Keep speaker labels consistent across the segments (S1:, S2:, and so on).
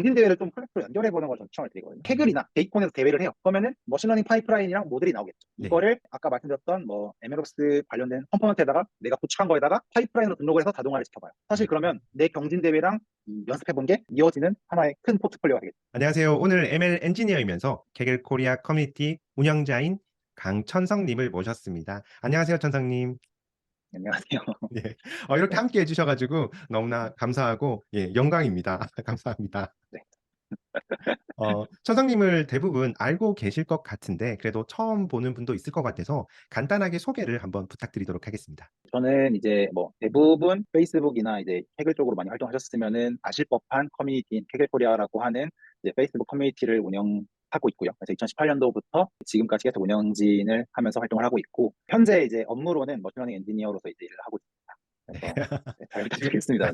S1: 경진 대회를 좀 콜렉트로 연결해보는 걸 전 추천을 드리거든요. 캐글이나 데이콘에서 대회를 해요. 그러면은 머신러닝 파이프라인이랑 모델이 나오겠죠.
S2: 네.
S1: 이거를 아까 말씀드렸던 뭐 MLOps 관련된 컴포넌트에다가 내가 구축한 거에다가 파이프라인으로 등록을 해서 자동화를 시켜봐요. 사실 그러면 내 경진 대회랑 연습해본 게 이어지는 하나의 큰 포트폴리오가 되겠죠.
S2: 안녕하세요. 오늘 ML 엔지니어이면서 케겔 코리아 커뮤니티 운영자인 강천성님을 모셨습니다. 안녕하세요, 천성님.
S1: 안녕하세요.
S2: 예. 이렇게
S1: 네,
S2: 함께 해주셔가지고 너무나 감사하고, 예, 영광입니다. 감사합니다.
S1: 네.
S2: 천성님을 대부분 알고 계실 것 같은데, 그래도 처음 보는 분도 있을 것 같아서 간단하게 소개를 한번 부탁드리도록 하겠습니다.
S1: 저는 이제 뭐 대부분 페이스북이나 이제 캐글 쪽으로 많이 활동하셨으면은 아실 법한 커뮤니티인 캐글 코리아라고 하는 이제 페이스북 커뮤니티를 운영하고 있고요. 그래서 2018년도부터 지금까지 계속 운영진을 하면서 활동을 하고 있고, 현재 이제 업무로는 머신러닝 엔지니어로서 이제 일을 하고 있습니다. 그래서 네, 잘
S2: 지금,
S1: 부탁드리겠습니다.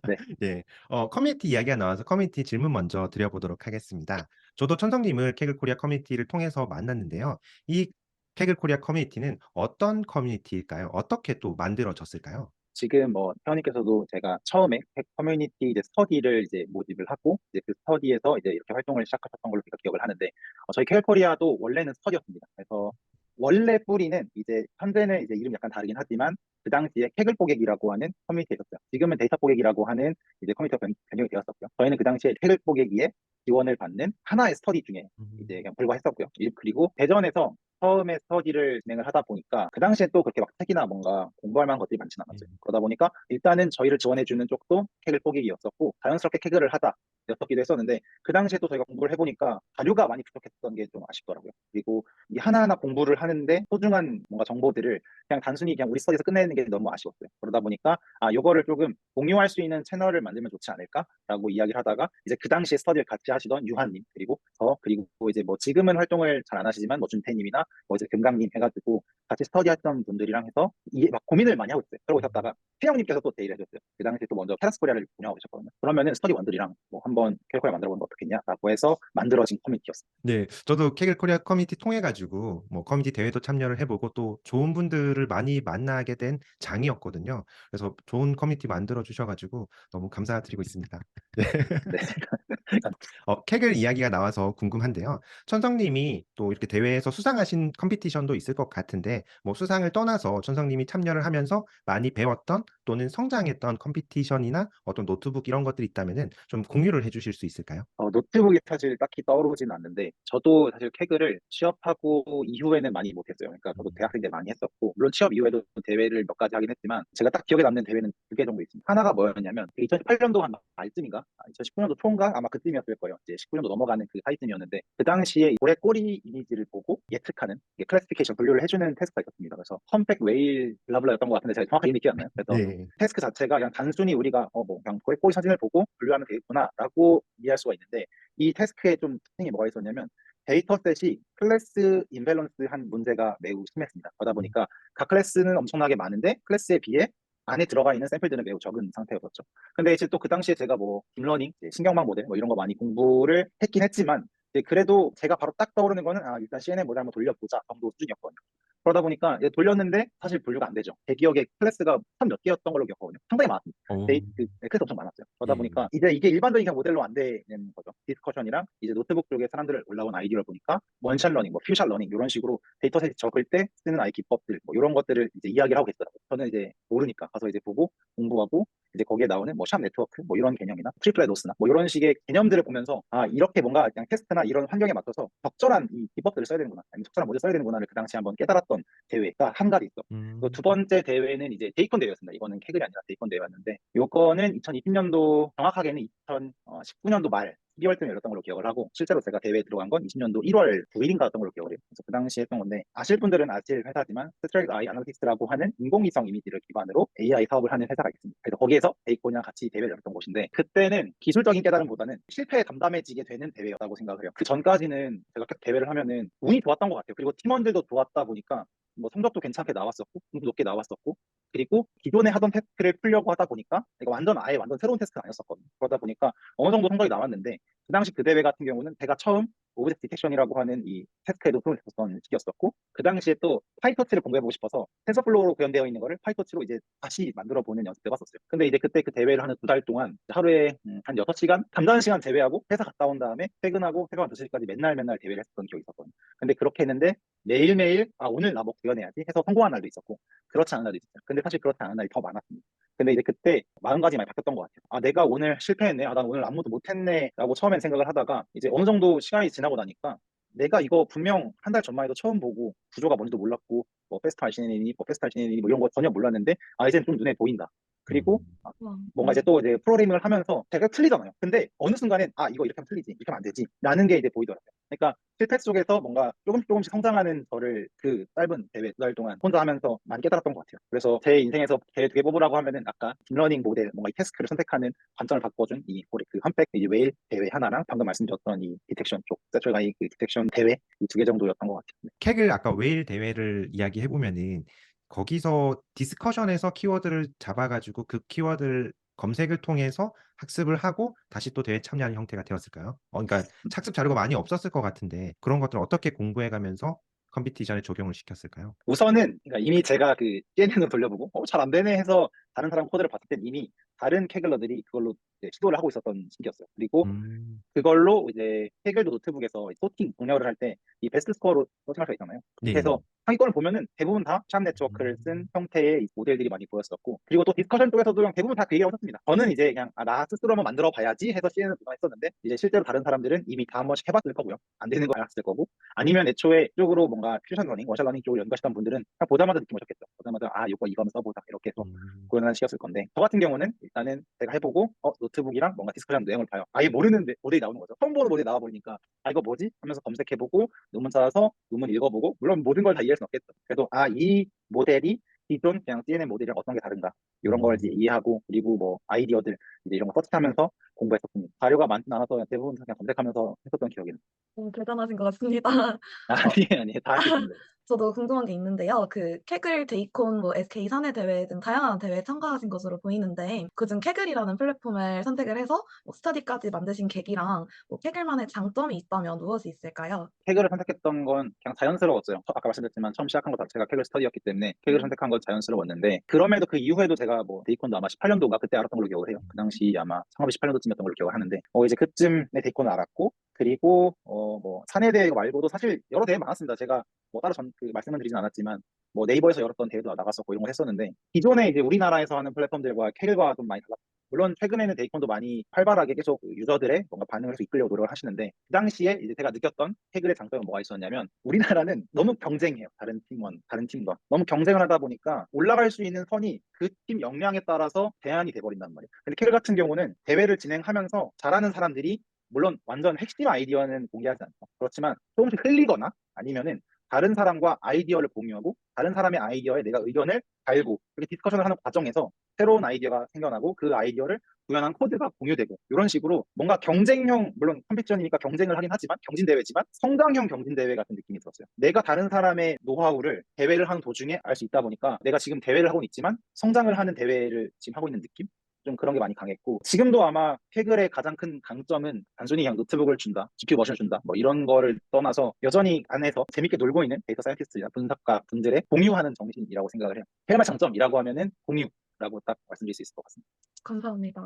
S1: 네. 네.
S2: 예, 커뮤니티 이야기가 나와서 커뮤니티 질문 먼저 드려보도록 하겠습니다. 저도 천성님을 케글 코리아 커뮤니티를 통해서 만났는데요. 이 케글 코리아 커뮤니티는 어떤 커뮤니티일까요? 어떻게 또 만들어졌을까요?
S1: 지금 뭐 회원님께서도 제가 처음에 커뮤니티 이제 스터디를 이제 모집을 하고 이제 그 스터디에서 이제 이렇게 활동을 시작하셨던 걸로 제가 기억을 하는데, 저희 캐리코리아도 원래는 스터디였습니다. 그래서 원래 뿌리는 이제 현재는 이제 이름이 약간 다르긴 하지만 그 당시에 캐글 뽀객이라고 하는 커뮤니티가 있었어요. 지금은 데이터 뽀객이라고 하는 이제 커뮤니티가 변경이 되었었고요. 저희는 그 당시에 캐글 뽀객이의 지원을 받는 하나의 스터디 중에 이제
S2: 음,
S1: 그냥 불과했었고요. 그리고 대전에서 처음에 스터디를 진행을 하다 보니까 그 당시에 또 그렇게 막 책이나 뭔가 공부할 만한 것들이 많지는
S2: 예.
S1: 않았어요. 그러다 보니까 일단은 저희를 지원해주는 쪽도 캐글 포기이었었고 자연스럽게 캐글을 하다 였었기도 했었는데, 그 당시에 또 저희가 공부를 해보니까 자료가 많이 부족했던 게 좀 아쉽더라고요. 그리고 이 하나하나 공부를 하는데 소중한 뭔가 정보들을 그냥 단순히 그냥 우리 스터디에서 끝내는 게 너무 아쉬웠어요. 그러다 보니까 요거를 조금 공유할 수 있는 채널을 만들면 좋지 않을까라고 이야기를 하다가 이제 그 당시에 스터디를 같이 하시던 유한님, 그리고 그리고 이제 뭐 지금은 활동을 잘 안 하시지만 뭐 준태님이나 뭐 이제 금강님 해가지고 같이 스터디했던 분들이랑 해서 이게 막 고민을 많이 하고 있어요. 그러고 있었다가 태영님께서 또 제의를 해줬어요. 그 당시에 또 먼저 테라스 코리아를 운영하고 계셨거든요. 그러면은 스터디 원들이랑 뭐 한번 캐리코리아 만들어보는 거 어떻겠냐라고 해서 만들어진 커뮤니티였어요.
S2: 네, 저도 케겔 코리아 커뮤니티 통해 가지고 뭐 커뮤니티 대회도 참여를 해보고 또 좋은 분들을 많이 만나게 된 장이었거든요. 그래서 좋은 커뮤니티 만들어 주셔가지고 너무 감사드리고 있습니다. 네.
S1: 네.
S2: 케겔 이야기가 나와서 궁금한데요. 천성님이 또 이렇게 대회에서 수상하신 컴피티션도 있을 것 같은데, 뭐 수상을 떠나서 천성님이 참여를 하면서 많이 배웠던 또는 성장했던 컴피티션이나 어떤 노트북 이런 것들이 있다면은 좀 공유를 해주실 수 있을까요?
S1: 노트북이 사실 딱히 떠오르진 않는데, 저도 사실 캐그를 취업하고 이후에는 많이 못했어요. 그러니까 저도
S2: 음,
S1: 대학생 때 많이 했었고, 물론 취업 이후에도 대회를 몇 가지 하긴 했지만, 제가 딱 기억에 남는 대회는 두 개 정도 있습니다. 하나가 뭐였냐면, 2018년도 한 말쯤인가? 2019년도 초인가? 아마 그쯤이었을 거예요. 이제 19년도 넘어가는 그 사이쯤이었는데, 그 당시에 올해 꼬리 이미지를 보고 예측하는 클래시피케이션 분류를 해주는 테스트가 있었습니다. 그래서 컴팩 웨일 블라블라였던 것 같은데 제가 정확하게 기억이 안 나요. 그래서
S2: 네.
S1: 태스크 자체가 그냥 단순히 우리가 뭐 그냥 꼬리 사진을 보고 분류하면 되겠구나라고 이해할 수가 있는데, 이 태스크의 좀 특징이 뭐가 있었냐면 데이터셋이 클래스 인밸런스한 문제가 매우 심했습니다. 그러다
S2: 음,
S1: 보니까 각 클래스는 엄청나게 많은데 클래스에 비해 안에 들어가 있는 샘플들은 매우 적은 상태였었죠. 근데 이제 또 그 당시에 제가 뭐 딥러닝, 신경망 모델 뭐 이런 거 많이 공부를 했긴 했지만, 이제 그래도 제가 바로 딱 떠오르는 거는 일단 CNN 모델 한번 돌려보자 정도 수준이었거든요. 그러다 보니까 이제 돌렸는데 사실 분류가 안 되죠. 제 기억에 클래스가 한 몇 개였던 걸로 기억하거든요. 상당히 많았습니다.
S2: 어,
S1: 클래스 엄청 많았어요. 그러다
S2: 예.
S1: 보니까 이제 이게 일반적인 그냥 모델로 안 되는 거죠. 디스커션이랑 이제 노트북 쪽에 사람들 올라온 아이디어를 보니까 원샷 러닝, 뭐 퓨샷 러닝 이런 식으로 데이터셋 적을 때 쓰는 아이 기법들 뭐 이런 것들을 이제 이야기를 하고 계시더라고요. 저는 이제 모르니까 가서 이제 보고 공부하고 이제 거기에 나오는 뭐 샵 네트워크 뭐 이런 개념이나 트리플렛 로스나 뭐 이런 식의 개념들을 보면서 이렇게 뭔가 그냥 테스트나 이런 환경에 맞춰서 적절한 이 기법들을 써야 되는구나, 아니면 적절한 모델 써야 되는구나를 그 당시에 한번 깨달았던 대회가 한 가지 있어. 두
S2: 음,
S1: 번째 대회는 이제 데이콘 대회였습니다. 이거는 캐글이 아니라 데이콘 대회였는데, 요거는 2020년도, 정확하게는 2019년도 말 12월쯤에 열렸던 걸로 기억을 하고, 실제로 제가 대회에 들어간 건 20년도 1월 9일인가였던 걸로 기억을 해요. 그래서 그 당시에 했던 건데, 아실 분들은 아실 회사지만 스트레이트 아이 아나리틱스라고 하는 인공위성 이미지를 기반으로 AI 사업을 하는 회사가 있습니다. 그래서 거기에서 데이콘이랑 같이 대회를 열었던 곳인데, 그때는 기술적인 깨달음보다는 실패에 담담해지게 되는 대회였다고 생각을 해요. 그 전까지는 제가 계속 대회를 하면은 운이 좋았던 것 같아요. 그리고 팀원들도 좋았다 보니까 뭐 성적도 괜찮게 나왔었고 공부 높게 나왔었고, 그리고 기존에 하던 테스트를 풀려고 하다 보니까 이거 완전 새로운 테스트가 아니었었거든요. 그러다 보니까 어느 정도 성적이 나왔는데, 그 당시 그 대회 같은 경우는 제가 처음 오브젝트 디텍션이라고 하는 이 테스트에도 손을 댔었던 시기였었고, 그 당시에 또 파이터치를 공부해보고 싶어서 텐서플로우로 구현되어 있는 거를 파이터치로 이제 다시 만들어 보는 연습을 해봤었어요. 근데 이제 그때 그 대회를 하는 2달 동안 하루에 한 6시간 잠자는 시간 제외하고 회사 갔다 온 다음에 퇴근하고 새벽 2시까지 맨날 대회를 했었던 기억이 있었거든요. 근데 그렇게 했는데 매일매일 오늘 나 뭐 구현해야지 해서 성공한 날도 있었고 그렇지 않은 날도 있었어요. 근데 사실 그렇지 않은 날이 더 많았습니다. 근데 이제 그때 마음가짐이 많이 바뀌었던 것 같아요. 내가 오늘 실패했네. 난 오늘 아무도 못했네. 라고 처음엔 생각을 하다가 이제 어느 정도 시간이 지나고 나니까 내가 이거 분명 한 달 전만 해도 처음 보고 구조가 뭔지도 몰랐고 뭐 페스트 신인이니 뭐 페스트 신인이니 뭐 이런 거 전혀 몰랐는데 이제는 좀 눈에 보인다. 그리고
S2: 음.
S3: 와,
S1: 뭔가 이제 또 이제 프로그래밍을 하면서 제가 틀리잖아요. 근데 어느 순간엔 이거 이렇게 하면 틀리지, 이렇게 하면 안 되지 라는 게 이제 보이더라고요. 그러니까 실패 속에서 뭔가 조금씩 조금씩 성장하는 저를 그 짧은 대회 2달 동안 혼자 하면서 많이 깨달았던 것 같아요. 그래서 제 인생에서 대회 2개 뽑으라고 하면은 아까 딥러닝 모델 뭔가 이 태스크를 선택하는 관점을 바꿔준 이 그 험백 이 웨일 대회 하나랑 방금 말씀드렸던 이 디텍션 쪽 세츄가이 그 디텍션 대회 이 2개 정도였던 것 같아요.
S2: 캑을 아까 웨일 대회를 이야기해 보면은 거기서 디스커션에서 키워드를 잡아가지고 그 키워드를 검색을 통해서 학습을 하고 다시 또 대회 참여하는 형태가 되었을까요? 그러니까 학습 자료가 많이 없었을 것 같은데 그런 것들을 어떻게 공부해 가면서 컴피티션에 적용을 시켰을까요?
S1: 우선은 그러니까 이미 제가 그 CNN을 돌려보고 잘 안 되네 해서 다른 사람 코드를 봤을 땐 이미 다른 캐글러들이 그걸로 이제 시도를 하고 있었던 시기였어요. 그리고
S2: 음.
S1: 그걸로 이제 해결도 노트북에서 소팅 동료를 할 때 이 베스트 스코어로 소팅할 수 있잖아요.
S2: 네.
S1: 그래서 상위권을 보면은 대부분 다 샵 네트워크를 쓴 형태의 이 모델들이 많이 보였었고, 그리고 또 디스커션 쪽에서도 그냥 대부분 다 그 얘기라고 썼습니다. 저는 이제 그냥 나 스스로 한번 만들어 봐야지 해서 CN을 도전했었는데 이제 실제로 다른 사람들은 이미 다 한 번씩 해봤을 거고요. 안 되는 거 알았을 거고, 아니면 애초에 이쪽으로 뭔가 퓨전 러닝, 워샷 러닝 쪽으로 연구하시던 분들은 그냥 보자마자 느낌 오셨겠죠. 보자마자 이거 한번 써보자 이렇게 해서
S2: 음.
S1: 구현하는 시였을 건데, 저 같은 경우는 일단은 제가 해보고 노트북이랑 뭔가 디스커션 내용을 봐요. 아예 모르는 모델이 나오는 거죠. 처음 보는 모델이 나와버리니까 이거 뭐지? 하면서 검색해보고 논문 찾아서 논문 읽어보고, 물론 모든 걸 다 이해할 수는 없겠죠. 그래도 이 모델이 기존 그냥 CNN 모델이랑 어떤 게 다른가 이런 걸 이제
S2: 음.
S1: 이해하고, 그리고 뭐 아이디어들 이제 이런 거 서치하면서 공부했었습니다. 자료가 많진 않아서 대부분 그냥 검색하면서 했었던 기억이 나요.
S3: 대단하신 것 같습니다. 어,
S1: 아니에요. 다 할 수 있습니다.
S3: 저도 궁금한 게 있는데요. 그 캐글, 데이콘, 뭐 SK 사내 대회 등 다양한 대회에 참가하신 것으로 보이는데 그중 캐글이라는 플랫폼을 선택을 해서 뭐 스터디까지 만드신 계기랑 뭐 캐글만의 장점이 있다면 무엇이 있을까요?
S1: 캐그를 선택했던 건 그냥 자연스러웠어요. 아까 말씀드렸지만 처음 시작한 거 자체가 캐그 스터디였기 때문에 캐그를 선택한 건 자연스러웠는데, 그럼에도 그 이후에도 제가 뭐 데이콘도 아마 18년도가 그때 알았던 걸로 기억을 해요. 그 당시 아마 창업이 18년도쯤이었던 걸로 기억을 하는데 이제 그쯤에 데이콘을 알았고, 그리고 뭐 사내 대회 말고도 사실 여러 대회 많았습니다. 제가 뭐 따로 그 말씀은 드리진 않았지만 뭐 네이버에서 열었던 대회도 나갔었고 이런 거 했었는데, 기존에 이제 우리나라에서 하는 플랫폼들과 캐글과 좀 많이 달랐어요. 물론 최근에는 데이콘도 많이 활발하게 계속 유저들의 뭔가 반응을 해서 이끌려고 노력을 하시는데, 그 당시에 이제 제가 느꼈던 태글의 장점은 뭐가 있었냐면, 우리나라는 너무 경쟁해요. 다른 팀과 너무 경쟁을 하다 보니까 올라갈 수 있는 선이 그 팀 역량에 따라서 제한이 돼버린단 말이에요. 근데 캐글 같은 경우는 대회를 진행하면서 잘하는 사람들이 물론 완전 핵심 아이디어는 공개하지 않죠. 그렇지만 조금씩 흘리거나 아니면은 다른 사람과 아이디어를 공유하고 다른 사람의 아이디어에 내가 의견을 달고 그렇게 디스커션을 하는 과정에서 새로운 아이디어가 생겨나고 그 아이디어를 구현한 코드가 공유되고, 이런 식으로 뭔가 경쟁형, 물론 컴피티션이니까 경쟁을 하긴 하지만 경진 대회지만 성장형 경진 대회 같은 느낌이 들었어요. 내가 다른 사람의 노하우를 대회를 하는 도중에 알 수 있다 보니까 내가 지금 대회를 하고 있지만 성장을 하는 대회를 지금 하고 있는 느낌? 좀 그런 게 많이 강했고, 지금도 아마 캐글의 가장 큰 강점은 단순히 그냥 노트북을 준다, GPU 머신을 준다 뭐 이런 거를 떠나서 여전히 안에서 재밌게 놀고 있는 데이터 사이언티스트나 분석가 분들의 공유하는 정신이라고 생각을 해요. 캐글의 장점이라고 하면은 공유라고 딱 말씀드릴 수 있을 것 같습니다.
S3: 감사합니다.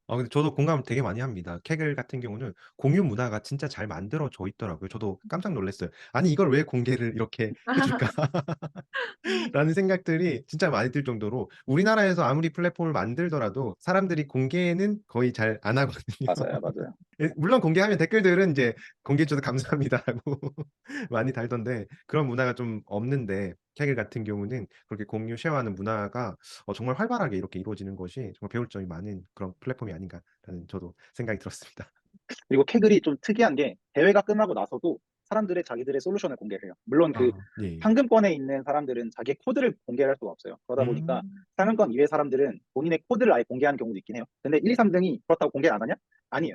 S2: 근데 저도 공감 되게 많이 합니다. 캐글 같은 경우는 공유 문화가 진짜 잘 만들어져 있더라고요. 저도 깜짝 놀랐어요. '아니 이걸 왜 공개를 이렇게 해 줄까?' 라는 생각들이 진짜 많이 들 정도로 우리나라에서 아무리 플랫폼을 만들더라도 사람들이 공개는 거의 잘 안 하거든요.
S1: 맞아요, 맞아요.
S2: 물론 공개하면 댓글들은 이제 "공개해 주셔서 감사합니다."라고 많이 달던데 그런 문화가 좀 없는데 캐글 같은 경우는 그렇게 공유 쉐어하는 문화가 정말 활발하게 이렇게 이루어지는 것이 정말 배울 점이 많은 그런 플랫폼이 아닌가라는 저도 생각이 들었습니다.
S1: 그리고 캐글이 좀 특이한 게 대회가 끝나고 나서도 사람들의 자기들의 솔루션을 공개를 해요. 물론 그
S2: 네.
S1: 상금권에 있는 사람들은 자기의 코드를 공개할 수가 없어요. 그러다 보니까
S2: 음.
S1: 상금권 이외 사람들은 본인의 코드를 아예 공개하는 경우도 있긴 해요. 근데 1, 2, 3등이 그렇다고 공개를 안 하냐? 아니에요.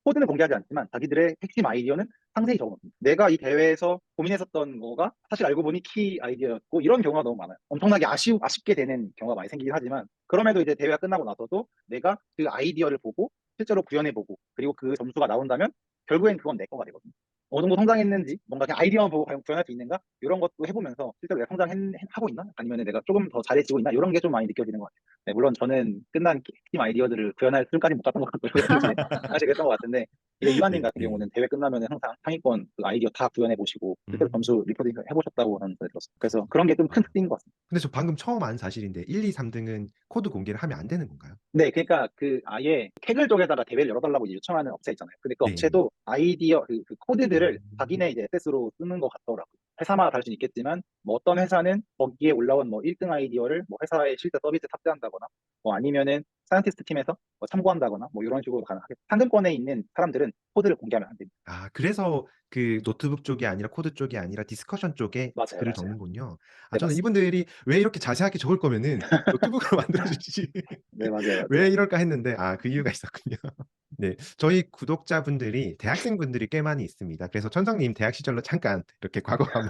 S1: 코드는 공개하지 않지만 자기들의 핵심 아이디어는 상세히 적어놓습니다. 내가 이 대회에서 고민했었던 거가 사실 알고 보니 키 아이디어였고, 이런 경우가 너무 많아요. 엄청나게 아쉽게 되는 경우가 많이 생기긴 하지만, 그럼에도 이제 대회가 끝나고 나서도 내가 그 아이디어를 보고 실제로 구현해보고 그리고 그 점수가 나온다면 결국엔 그건 내 거가 되거든요. 어느 정도 성장했는지, 뭔가 그냥 아이디어만 보고 과연 구현할 수 있는가? 이런 것도 해보면서 실제로 내가 성장하고 있나? 아니면 내가 조금 더 잘해지고 있나? 이런 게 좀 많이 느껴지는 것 같아요. 네, 물론 저는 끝난 팀 아이디어들을 구현할 수준까지 못 갔던 것 같고요. 당시에 사실 그랬던 것 같은데, 이제 유한님
S2: 네,
S1: 같은
S2: 네.
S1: 경우는 대회 끝나면은 항상 상위권 그 아이디어 다 구현해 보시고 실제로
S2: 음.
S1: 점수 리포팅 해보셨다고 하는 걸 들었어요. 그래서 그런 게 좀 큰
S2: 아.
S1: 특징인 것 같습니다.
S2: 근데 저 방금 처음 안 사실인데 1, 2, 3등은 코드 공개를 하면 안 되는 건가요?
S1: 네, 그러니까 그 아예 캐글 쪽에다가 대회를 열어달라고 이제 요청하는 업체 있잖아요. 근데 그
S2: 네.
S1: 업체도 아이디어 그 코드들을
S2: 음.
S1: 자기네 이제 에셋으로 쓰는 것 같더라고요. 회사마다 다를 수는 있겠지만 뭐 어떤 회사는 거기에 올라온 뭐 1등 아이디어를 뭐 회사의 실제 서비스 탑재한다거나 뭐 아니면은 사이언티스트 팀에서 뭐 참고한다거나 뭐 이런 식으로 가능하겠죠. 상금권에 있는 사람들은 코드를 공개하면 안 됩니다.
S2: 아, 그래서 그 노트북 쪽이 아니라 코드 쪽이 아니라 디스커션 쪽에
S1: 맞아요,
S2: 글을
S1: 맞아요.
S2: 적는군요. 아,
S1: 네,
S2: 저는
S1: 맞습니다.
S2: 이분들이 왜 이렇게 자세하게 적을 거면은 노트북으로 만들어 주시지.
S1: 네, 맞아요,
S2: 왜
S1: 맞아요.
S2: 이럴까 했는데 그 이유가 있었군요. 네. 저희 구독자분들이 대학생분들이 꽤 많이 있습니다. 그래서 천성님 대학 시절로 잠깐 이렇게 과거 한번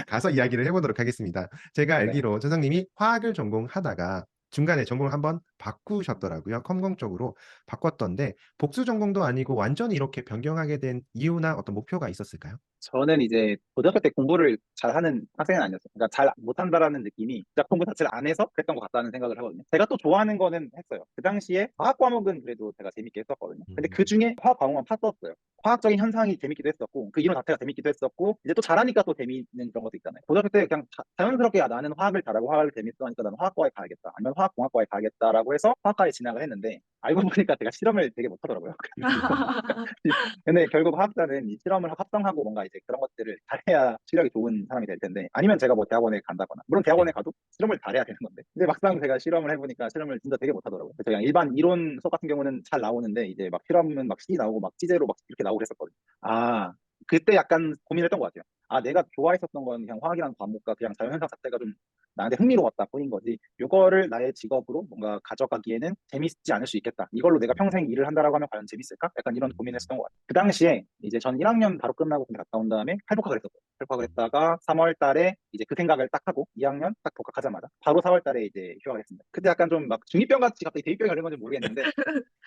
S2: 가서 이야기를 해 보도록 하겠습니다. 제가
S1: 네.
S2: 알기로 천성님이 화학을 전공하다가 중간에 전공을 한번 바꾸셨더라고요. 컴공 쪽으로 바꿨던데 복수 전공도 아니고 완전히 이렇게 변경하게 된 이유나 어떤 목표가 있었을까요?
S1: 저는 이제 고등학교 때 공부를 잘하는 학생은 아니었어요. 그러니까 잘 못한다라는 느낌이 진짜 공부 자체를 안 해서 그랬던 것 같다는 생각을 하거든요. 제가 또 좋아하는 거는 했어요. 그 당시에 화학 과목은 그래도 제가 재밌게 했었거든요. 근데
S2: 음.
S1: 그 중에 화학 과목만 팠었어요. 화학적인 현상이 재밌기도 했었고 그 이론 자체가 재밌기도 했었고 이제 또 잘하니까 또 재밌는 그런 것도 있잖아요. 고등학교 때 그냥 자연스럽게 나는 화학을 잘하고 화학을 재밌어하니까 나는 화학과에 가야겠다. 아니면 화학공학과에 가야겠다라고 해서 화학과에 진학을 했는데 알고 보니까 제가 실험을 되게 못하더라고요. 근데 결국 화학자는 이 실험을 합성하고 뭔가 이제 그런 것들을 잘해야 실력이 좋은 사람이 될 텐데 아니면 제가 뭐 대학원에 간다거나 물론 대학원에
S2: 네.
S1: 가도 실험을 잘해야 되는 건데 근데 막상 제가 실험을 해보니까 실험을 진짜 되게 못하더라고요. 그래서 그냥 일반 이론 수업 같은 경우는 잘 나오는데 이제 막 실험은 막 C 나오고 막 C제로 막 이렇게 나오고 그랬었거든요. 그때 약간 고민했던 것 같아요. 내가 좋아했었던 건 그냥 화학이라는 과목과 그냥 자연현상 자체가 좀 나한테 흥미로웠다 뿐인 거지. 이거를 나의 직업으로 뭔가 가져가기에는 재밌지 않을 수 있겠다. 이걸로 내가
S2: 음.
S1: 평생 일을 한다라고 하면 과연 재밌을까? 약간 이런 고민을
S2: 음.
S1: 했었던 것 같아요. 그 당시에 이제 전 1학년 바로 끝나고 군대 갔다 온 다음에 탈복학을 했었어요. 탈복학을
S2: 음.
S1: 했다가 3월 달에 이제 그 생각을 딱 하고 2학년 딱 복학하자마자 바로 4월 달에 이제 휴학을 했습니다. 그때 약간 좀 막 중2병 같이 갑자기 대입병이 걸린 건지 모르겠는데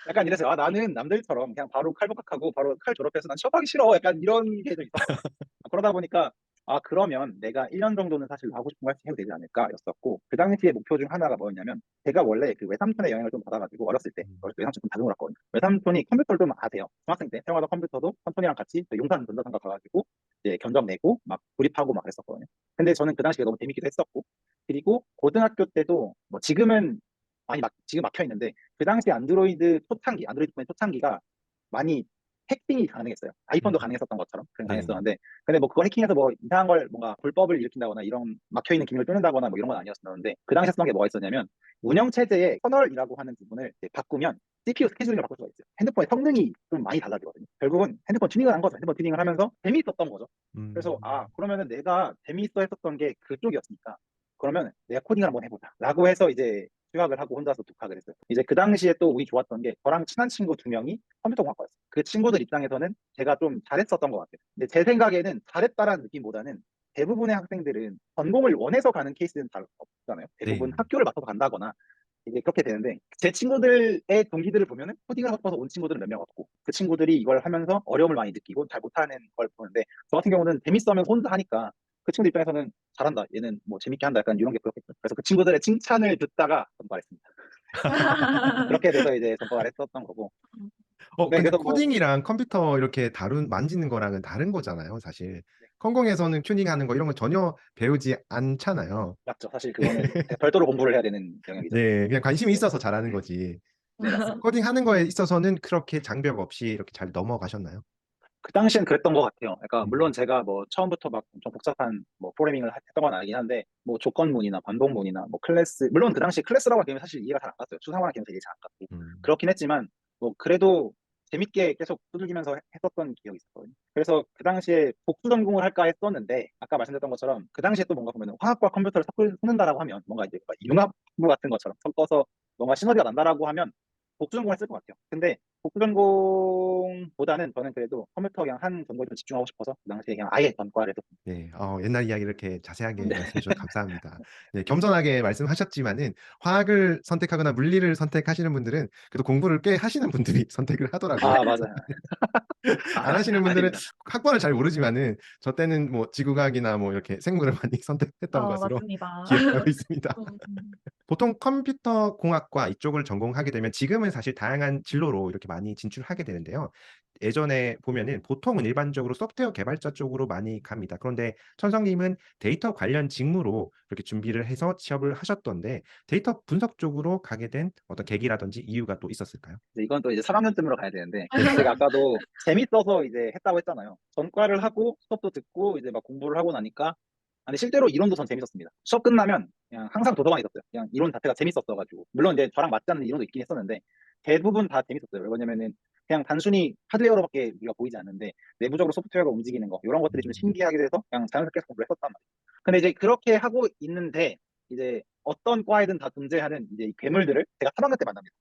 S1: 약간 이래서 나는 남들처럼 그냥 바로 칼복학하고 바로 칼 졸업해서 난 취업하기 싫어. 약간 이런 게 좀 있었거든요. 그러다 보니까 그러면 내가 1년 정도는 사실 하고 싶은 거 해도 되지 않을까 였었고 그 당시에 목표 중 하나가 뭐였냐면 제가 원래 그 외삼촌의 영향을 좀 받아가지고 어렸을 때 외삼촌 좀 자전거를 왔거든요. 외삼촌이 컴퓨터를 좀 아세요. 중학생 때 사용하던 컴퓨터도 삼촌이랑 같이 용산 전자상가 가가지고 이제 견적 내고 막 조립하고 막 그랬었거든요. 근데 저는 그 당시에 너무 재밌기도 했었고 그리고 고등학교 때도 뭐 지금은 지금 막혀 있는데 그 당시 안드로이드 폰의 초창기가 많이 해킹이 가능했어요. 아이폰도
S2: 음.
S1: 가능했었던 것처럼 그런
S2: 네.
S1: 가능했었는데 근데 뭐 그걸 해킹해서 뭐 이상한 걸 뭔가 불법을 일으킨다거나 이런 막혀 있는 기능을 뚫는다거나 뭐 이런 건 아니었었는데 그 당시에 썼던 게 뭐가 있었냐면 운영 체제의 커널이라고 하는 부분을 이제 바꾸면 CPU 스케줄링을 바꿀 수가 있어요. 핸드폰의 성능이 좀 많이 달라지거든요. 결국은 핸드폰 튜닝을 한 거죠. 핸드폰 튜닝을 하면서 재미있었던 거죠. 그래서
S2: 음.
S1: 그러면은 내가 재미있어 했었던 게 그쪽이었으니까 그러면 내가 코딩을 한번 해보자 라고 해서 이제 휴학을 하고 혼자서 독학을 했어요. 이제 그 당시에 또 운이 좋았던 게 저랑 친한 친구 2명이 컴퓨터공학과였어요. 그 친구들 입장에서는 제가 좀 잘했었던 것 같아요. 근데 제 생각에는 잘했다라는 느낌보다는 대부분의 학생들은 전공을 원해서 가는 케이스는 잘 없잖아요. 대부분
S2: 네.
S1: 학교를 맡아서 간다거나 이제 그렇게 되는데 제 친구들의 동기들을 보면은 코딩을 하고 싶어서 온 친구들은 몇 명 없고 그 친구들이 이걸 하면서 어려움을 많이 느끼고 잘 못하는 걸 보는데 저 같은 경우는 재밌어하면서 혼자 하니까 그 친구들 입장에서는 잘한다 얘는 뭐 재밌게 한다 약간 이런 게 보였겠죠. 그래서 그 친구들의 칭찬을 듣다가 전과했습니다. 그렇게 돼서 이제 전과를 했었던 거고 네
S2: 근데
S1: 그래서 뭐
S2: 코딩이랑 컴퓨터 이렇게 만지는 거랑은 다른 거잖아요, 사실. 컴공에서는 튜닝하는 거 이런 거 전혀 배우지 않잖아요.
S1: 맞죠. 사실 그거는 별도로 공부를 해야 되는 영역이죠.
S2: 네, 그냥 관심이
S1: 네,
S2: 있어서 잘하는 거지.
S1: 네 맞습니다.
S2: 코딩하는 거에 있어서는 그렇게 장벽 없이 이렇게 잘 넘어가셨나요?
S1: 그 당시엔 그랬던 것 같아요. 그러니까
S2: 음.
S1: 물론 제가 뭐 처음부터 막 엄청 복잡한 뭐 프로그래밍을 했던 건 아니긴 한데 뭐 조건문이나 반복문이나 뭐 클래스 물론 그 당시 클래스라고 하는 개념이 사실 이해가 잘 안 갔어요. 추상화하는 개념이 되게 잘 안 갔고
S2: 음.
S1: 그렇긴 했지만 뭐 그래도 재밌게 계속 두들기면서 했었던 기억이 있었거든요. 그래서 그 당시에 복수 전공을 할까 했었는데 아까 말씀드렸던 것처럼 그 당시에 또 뭔가 보면 화학과 컴퓨터를 섞는다라고 하면 뭔가 이제 융합부 같은 것처럼 섞어서 뭔가 시너지가 난다라고 하면 복수 전공을 했을 것 같아요. 근데 복수 전공보다는 저는 그래도 컴퓨터 그냥 한 전공에 좀 집중하고 싶어서 그 당시에 그냥 아예 전과를 했었습니다.
S2: 네, 옛날 이야기 이렇게 자세하게
S1: 네.
S2: 말씀해 주셔서 감사합니다. 네, 겸손하게 말씀하셨지만은 화학을 선택하거나 물리를 선택하시는 분들은 그래도 공부를 꽤 하시는 분들이 선택을 하더라고요.
S1: 아, 맞아요.
S2: 안 하시는 분들은
S1: 아닙니다.
S2: 학번을 잘 모르지만은 저 때는 뭐 지구과학이나 뭐 이렇게 생물을 많이 선택했던 것으로
S3: 맞습니다.
S2: 기억하고 있습니다.
S3: 음.
S2: 보통 컴퓨터 공학과 이쪽을 전공하게 되면 지금은 사실 다양한 진로로 이렇게 많이 진출하게 되는데요. 예전에 보면은 보통은 일반적으로 소프트웨어 개발자 쪽으로 많이 갑니다. 그런데 천성님은 데이터 관련 직무로 이렇게 준비를 해서 취업을 하셨던데 데이터 분석 쪽으로 가게 된 어떤 계기라든지 이유가 또 있었을까요?
S1: 이건 또 이제 3학년쯤으로 가야 되는데
S2: 네.
S1: 제가 아까도 재밌어서 이제 했다고 했잖아요. 전과를 하고 수업도 듣고 이제 막 공부를 하고 나니까 아니 실제로 이론도 전 재밌었습니다. 수업 끝나면 그냥 항상 도서관에 있었어요. 그냥 이론 자체가 재밌었어가지고 물론 이제 저랑 맞지 않는 이론도 있긴 했었는데 대부분 다 재밌었어요. 왜냐면은 그냥 단순히 하드웨어로밖에 우리가 보이지 않는데 내부적으로 소프트웨어가 움직이는 거 이런 것들이 좀 신기하게 돼서 그냥 자연스럽게 공부를 했었단 말이에요. 근데 이제 그렇게 하고 있는데 이제 어떤 과에든 다 존재하는 이제 이 괴물들을 제가 3학년 때 만납니다.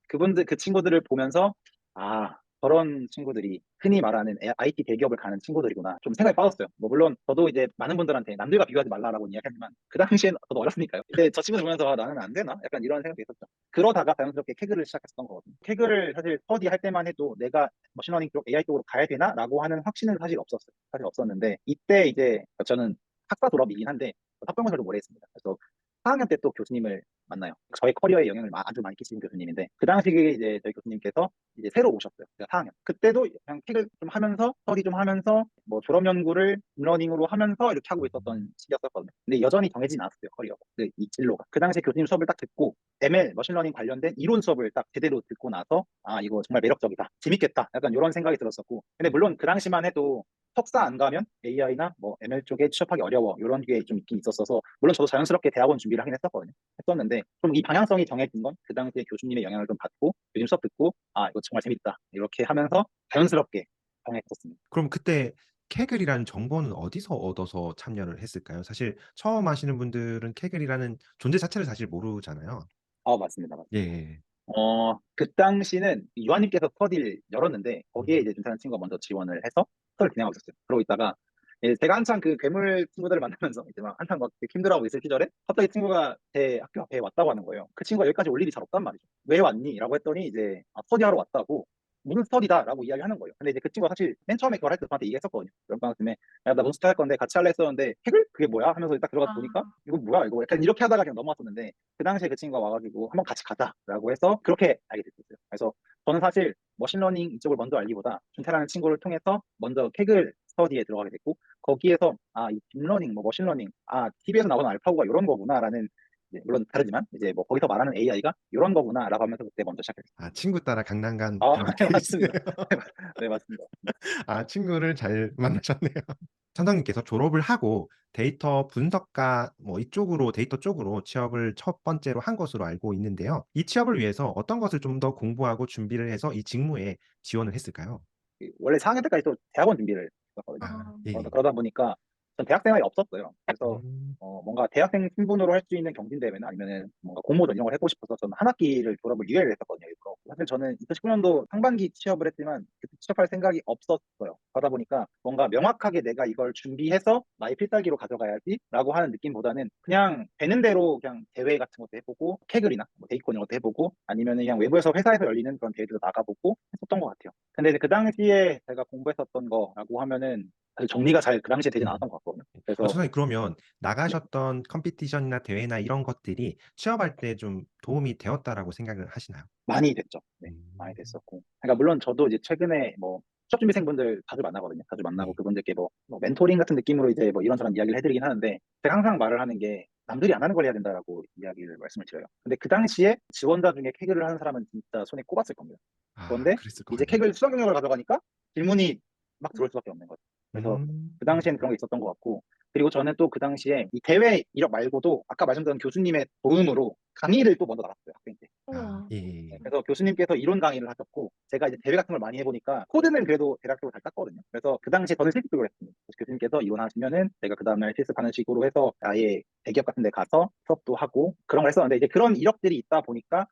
S1: 그 친구들을 보면서 아, 저런 친구들이 흔히 말하는 IT 대기업을 가는 친구들이구나. 좀 생각이 빠졌어요. 뭐, 물론 저도 이제 많은 분들한테 남들과 비교하지 말라라고 이야기하지만 그 당시엔 저도 어렸으니까요. 근데 저 친구들 보면서 아, 나는 안 되나? 약간 이런 생각도 있었죠. 그러다가 자연스럽게 캐그를 시작했던 거거든요. 캐그를 사실 스터디 할 때만 해도 내가 머신러닝 쪽, AI 쪽으로 가야 되나? 라고 하는 확신은 사실 없었어요. 사실 없었는데 이때 이제 저는 학사 졸업이긴 한데 학부모님도 오래 했습니다. 그래서 4학년 때 또 교수님을 만나요. 저의 커리어에 영향을 아주 많이 끼치는 교수님인데 그 당시에 이제 저희 교수님께서 이제 새로 오셨어요. 제가 4학년. 그때도 그냥 킥을 좀 하면서 스터디 좀 하면서 뭐 졸업 연구를 딥러닝으로 하면서 이렇게 하고 있었던 시기였었거든요. 근데 여전히 정해지진 않았어요. 커리어가. 이 진로가. 그 당시에 교수님 수업을 딱 듣고 ML 머신러닝 관련된 이론 수업을 딱 제대로 듣고 나서 아 이거 정말 매력적이다. 재밌겠다. 약간 이런 생각이 들었었고. 근데 물론 그 당시만 해도 석사 안 가면 AI나 뭐 ML 쪽에 취업하기 어려워 이런 게 좀 있긴 있었어서 물론 저도 자연스럽게 대학원 준비를 하긴 했었는데 좀 이 방향성이 정해진 건 그 당시에 교수님의 영향을 좀 받고 요즘 수업 듣고 아 이거 정말 재밌다 이렇게 하면서 자연스럽게 정했었습니다.
S2: 그럼 그때 케글이라는 정보는 어디서 얻어서 참여를 했을까요? 사실 처음 하시는 분들은 케글이라는 존재 자체를 사실 모르잖아요.
S1: 맞습니다.
S2: 예.
S1: 맞습니다.
S2: 예.
S1: 그 당시는 유아님께서 스터디를 열었는데 거기에
S2: 음.
S1: 이제 준사는 친구가 먼저 지원을 해서 스터디를 진행하고 있었어요. 그러고 있다가 이제 제가 한창 그 괴물 친구들을 만나면서 이제 막 한창 막 힘들어하고 있을 시절에 갑자기 친구가 제 학교 앞에 왔다고 하는 거예요. 그 친구가 여기까지 올 일이 잘 없단 말이죠. 왜 왔니? 라고 했더니 이제 스터디하러 왔다고 무슨 스터디다라고 이야기하는 거예요. 근데 이제 그 친구가 사실 맨 처음에 그걸 할 때 저한테 얘기했었거든요. 연방학 때문에 야, 나 문스터 할 건데 같이 할래 했었는데 핵을 그게 뭐야? 하면서 딱 들어가서 보니까
S3: 아.
S1: 이거 뭐야 이거 약간 이렇게 하다가 그냥 넘어왔었는데 그 당시에 그 친구가 와가지고 한번 같이 가자라고 해서 그렇게 알게 됐었어요. 그래서 저는 사실 머신러닝 이쪽을 먼저 알기보다 준태라는 친구를 통해서 먼저 케글 스터디에 들어가게 됐고 거기에서 아, 이 딥러닝, 뭐 머신러닝, 아, TV에서 나오는 알파고가 이런 거구나라는 이제 물론 다르지만 이제 뭐 거기서 말하는 AI가 이런 거구나라고 하면서 그때 먼저 시작했어요.
S2: 아, 친구 따라 강남 간
S1: 아,
S2: 그런
S1: 네,
S2: 케이스.
S1: 맞습니다. 네, 맞습니다.
S2: 아, 친구를 잘 만나셨네요. 선생님께서 졸업을 하고 데이터 분석가 뭐 이쪽으로 데이터 쪽으로 취업을 첫 번째로 한 것으로 알고 있는데요. 이 취업을 위해서 어떤 것을 좀 더 공부하고 준비를 해서 이 직무에 지원을 했을까요?
S1: 원래 4학년 때까지 또 대학원 준비를 했었거든요.
S2: 아,
S3: 아.
S2: 예. 예.
S1: 그러다 보니까 전 대학 생활이 없었어요. 그래서
S2: 음.
S1: 뭔가 대학생 신분으로 할 수 있는 경진대회나 아니면은 뭔가 공모전 이런 걸 해보고 싶어서 저는 한 학기를 졸업을 유예를 했었거든요. 일부러. 사실 저는 2019년도 상반기 취업을 했지만 그때 취업할 생각이 없었어요. 그러다 보니까 뭔가 명확하게 내가 이걸 준비해서 나의 필살기로 가져가야지라고 하는 느낌보다는 그냥 되는 대로 그냥 대회 같은 것도 해보고 캐글이나 뭐 데이콘 이런 것도 해보고 아니면은 그냥 외부에서 회사에서 열리는 그런 대회들도 나가보고 했었던 것 같아요. 근데 이제 그 당시에 제가 공부했었던 거라고 하면은 사실 정리가 잘 그 당시에 되진
S2: 음.
S1: 않았던 것 같거든요. 그래서
S2: 선생님 그러면
S1: 네,
S2: 나가셨던 컴피티션이나 대회나 이런 것들이 취업할 때 좀 도움이 되었다라고 생각을 하시나요?
S1: 많이 됐죠. 네, 많이
S2: 음.
S1: 됐었고. 그러니까 물론 저도 이제 최근에 뭐 취업 준비생분들 자주 만나거든요. 자주 만나고
S2: 네.
S1: 그분들께 뭐 멘토링 같은 느낌으로 이제 뭐 이런저런 이야기를 해드리긴 하는데 제가 항상 말을 하는 게 남들이 안 하는 걸 해야 된다라고 이야기를 말씀을 드려요. 근데 그 당시에 지원자 중에 케그를 하는 사람은 진짜 손에 꼽았을 겁니다.
S2: 아,
S1: 그런데
S2: 그랬을 것
S1: 이제
S2: 같네요.
S1: 케그를 수학 영역을 가져가니까 질문이 막 들어올 수밖에 없는 거죠. 그래서
S2: 음.
S1: 그 당시엔 그런 게 있었던 것 같고 그리고 저는 또 그 당시에 이 대회 이력 말고도 아까 말씀드린 교수님의 도움으로 강의를 또 먼저 나갔어요. 학생 때.
S2: 아,
S3: 우와.
S2: 예.
S1: 네, 그래서 교수님께서 이론 강의를 하셨고 제가 이제 대회 같은 걸 많이 해보니까 코드는 그래도 대략적으로 잘 땄거든요. 그래서 그 당시에 저는 실습을 했습니다. 그래서 교수님께서 이론하시면은 제가 그 다음날 실습하는 식으로 해서 아예 대기업 같은 데 가서 수업도 하고 그런 걸 했었는데 이제 그런 이력들이 있다 보니까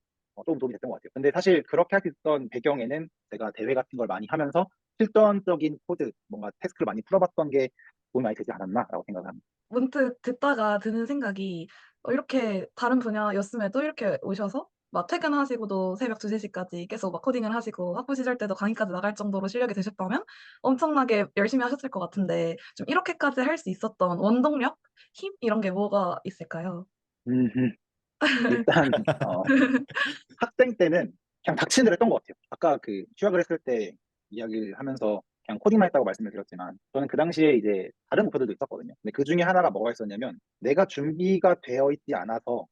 S1: 조금 도움이 됐던 것 같아요. 근데 사실 그렇게 할 수 있었던 배경에는 제가 대회 같은 걸 많이 하면서 실전적인 코드, 뭔가 태스크를 많이 풀어봤던 게 도움이 많이 되지 않았나라고 생각을 합니다.
S3: 문득 듣다가 드는 생각이 이렇게 다른 분야였음에도 이렇게 오셔서 막 퇴근하시고도 새벽 2-3시까지 계속 막 코딩을 하시고 학부 시절 때도 강의까지 나갈 정도로 실력이 되셨다면 엄청나게 열심히 하셨을 것 같은데 좀 이렇게까지 할 수 있었던 원동력, 힘 이런 게 뭐가 있을까요?
S1: 음흠. 일단 학생 때는 그냥 닥치는 대로 했던 것 같아요. 아까 그 휴학을 했을 때 이야기를 하면서 그냥 코딩만 했다고 말씀을 드렸지만 저는 그 당시에 이제 다른 목표들도 있었거든요. 근데 그 중에 하나가 뭐가 있었냐면 내가 준비가 되어 있지 않아서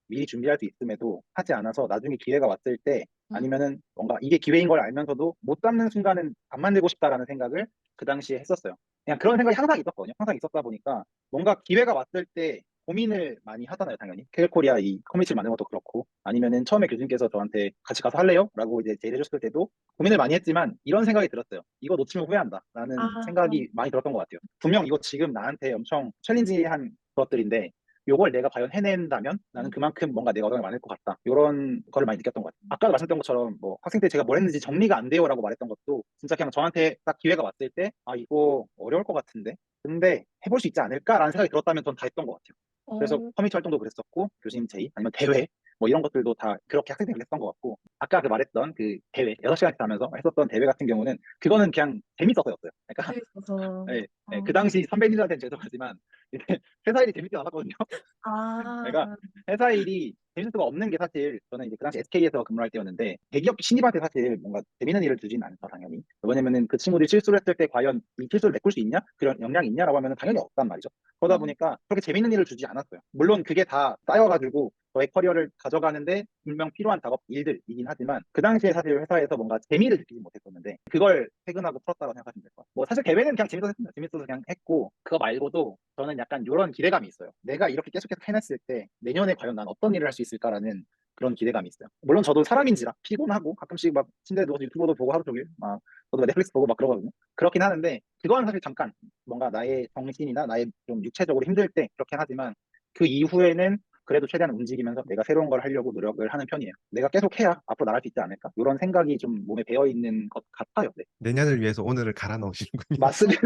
S1: 미리 준비할 수 있음에도 하지 않아서 나중에 기회가 왔을 때
S3: 음.
S1: 아니면은 뭔가 이게 기회인 걸 알면서도 못 잡는 순간은 안 만들고 싶다라는 생각을 그 당시에 했었어요. 그냥 그런 생각이 항상 있었거든요. 항상 있었다 보니까 뭔가 기회가 왔을 때 고민을 많이 하잖아요, 당연히. 케일코리아 이 커뮤니티를 만든 것도 그렇고, 아니면은 처음에 교수님께서 저한테 같이 가서 할래요? 라고 이제 제의를 해줬을 때도 고민을 많이 했지만 이런 생각이 들었어요. 이거 놓치면 후회한다. 라는
S3: 아.
S1: 생각이 많이 들었던 것 같아요. 분명 이거 지금 나한테 엄청 챌린지한 것들인데, 요걸 내가 과연 해낸다면 나는 그만큼 뭔가 내가 얻어가는 게 많을 것 같다. 이런 거를 많이 느꼈던 것 같아요. 아까 말씀드린 것처럼 뭐 학생 때 제가 뭘 했는지 정리가 안 돼요라고 말했던 것도 진짜 그냥 저한테 딱 기회가 왔을 때 아, 이거 어려울 것 같은데. 근데 해볼 수 있지 않을까라는 생각이 들었다면 전 다 했던 것 같아요. 그래서
S3: 어.
S1: 커뮤니티 활동도 그랬었고 교수님 제의 아니면 대회 뭐 이런 것들도 다 그렇게 학생 때 했던 것 같고 아까 그 말했던 그 대회 6시간씩 하면서 했었던 대회 같은 경우는 그거는 그냥 재밌어서였어요. 그러니까
S3: 재밌어서.
S1: 예, 예, 그
S3: 어.
S1: 당시 선배님들한테는 죄송하지만 이제 회사 일이 재밌지 않았거든요. 그러니까
S3: 아.
S1: 회사 일이 재밌을 수가 없는 게 사실 저는 이제 그 당시 SK에서 근무할 때였는데 대기업 신입한테 사실 뭔가 재밌는 일을 주진 않다 당연히. 왜냐면은 그 친구들이 실수를 했을 때 과연 이 실수를 메꿀 수 있냐? 그런 역량이 있냐라고 하면은 당연히 없단 말이죠. 그러다
S3: 음.
S1: 보니까 그렇게 재밌는 일을 주지 않았어요. 물론 그게 다 쌓여가지고 저의 커리어를 가져가는데 분명 필요한 작업 일들이긴 하지만 그 당시에 사실 회사에서 뭔가 재미를 느끼지 못했었는데 그걸 퇴근하고 풀었다고 생각하시면 될 것 같아요. 뭐 사실 대회는 그냥 재밌어서 했습니다. 재밌어서 그냥 했고 그거 말고도 저는 약간 이런 기대감이 있어요. 내가 이렇게 계속해서 해냈을 때 내년에 과연 난 어떤 일을 할 수 있을까라는 그런 기대감이 있어요. 물론 저도 사람인지라 피곤하고 가끔씩 막 침대에 누워서 유튜브도 보고 하루 종일 막 저도 넷플릭스 보고 막 그러거든요. 그렇긴 하는데 그건 사실 잠깐 뭔가 나의 정신이나 나의 좀 육체적으로 힘들 때 그렇게 하지만 그 이후에는 그래도 최대한 움직이면서 내가 새로운 걸 하려고 노력을 하는 편이에요. 내가 계속 해야 앞으로 나갈 수 있지 않을까? 이런 생각이 좀 몸에 배어 있는 것 같아요. 네.
S2: 내년을 위해서 오늘을 갈아 넣으시는군요.
S1: 맞습니다.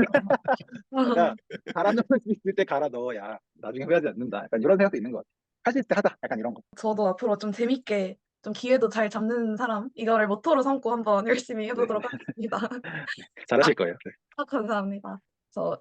S1: 그러니까 갈아 넣을 수 있을 때 갈아 넣어야 나중에 후회하지 않는다. 약간 이런 생각도 있는 것 같아요. 할 수 있을 때 하자. 약간 이런 거.
S3: 저도 앞으로 좀 재밌게 좀 기회도 잘 잡는 사람 이거를 모토로 삼고 한번 열심히 해
S1: 네, 네.
S3: 보도록 하겠습니다.
S1: 잘하실 거예요. 네.
S3: 감사합니다. 저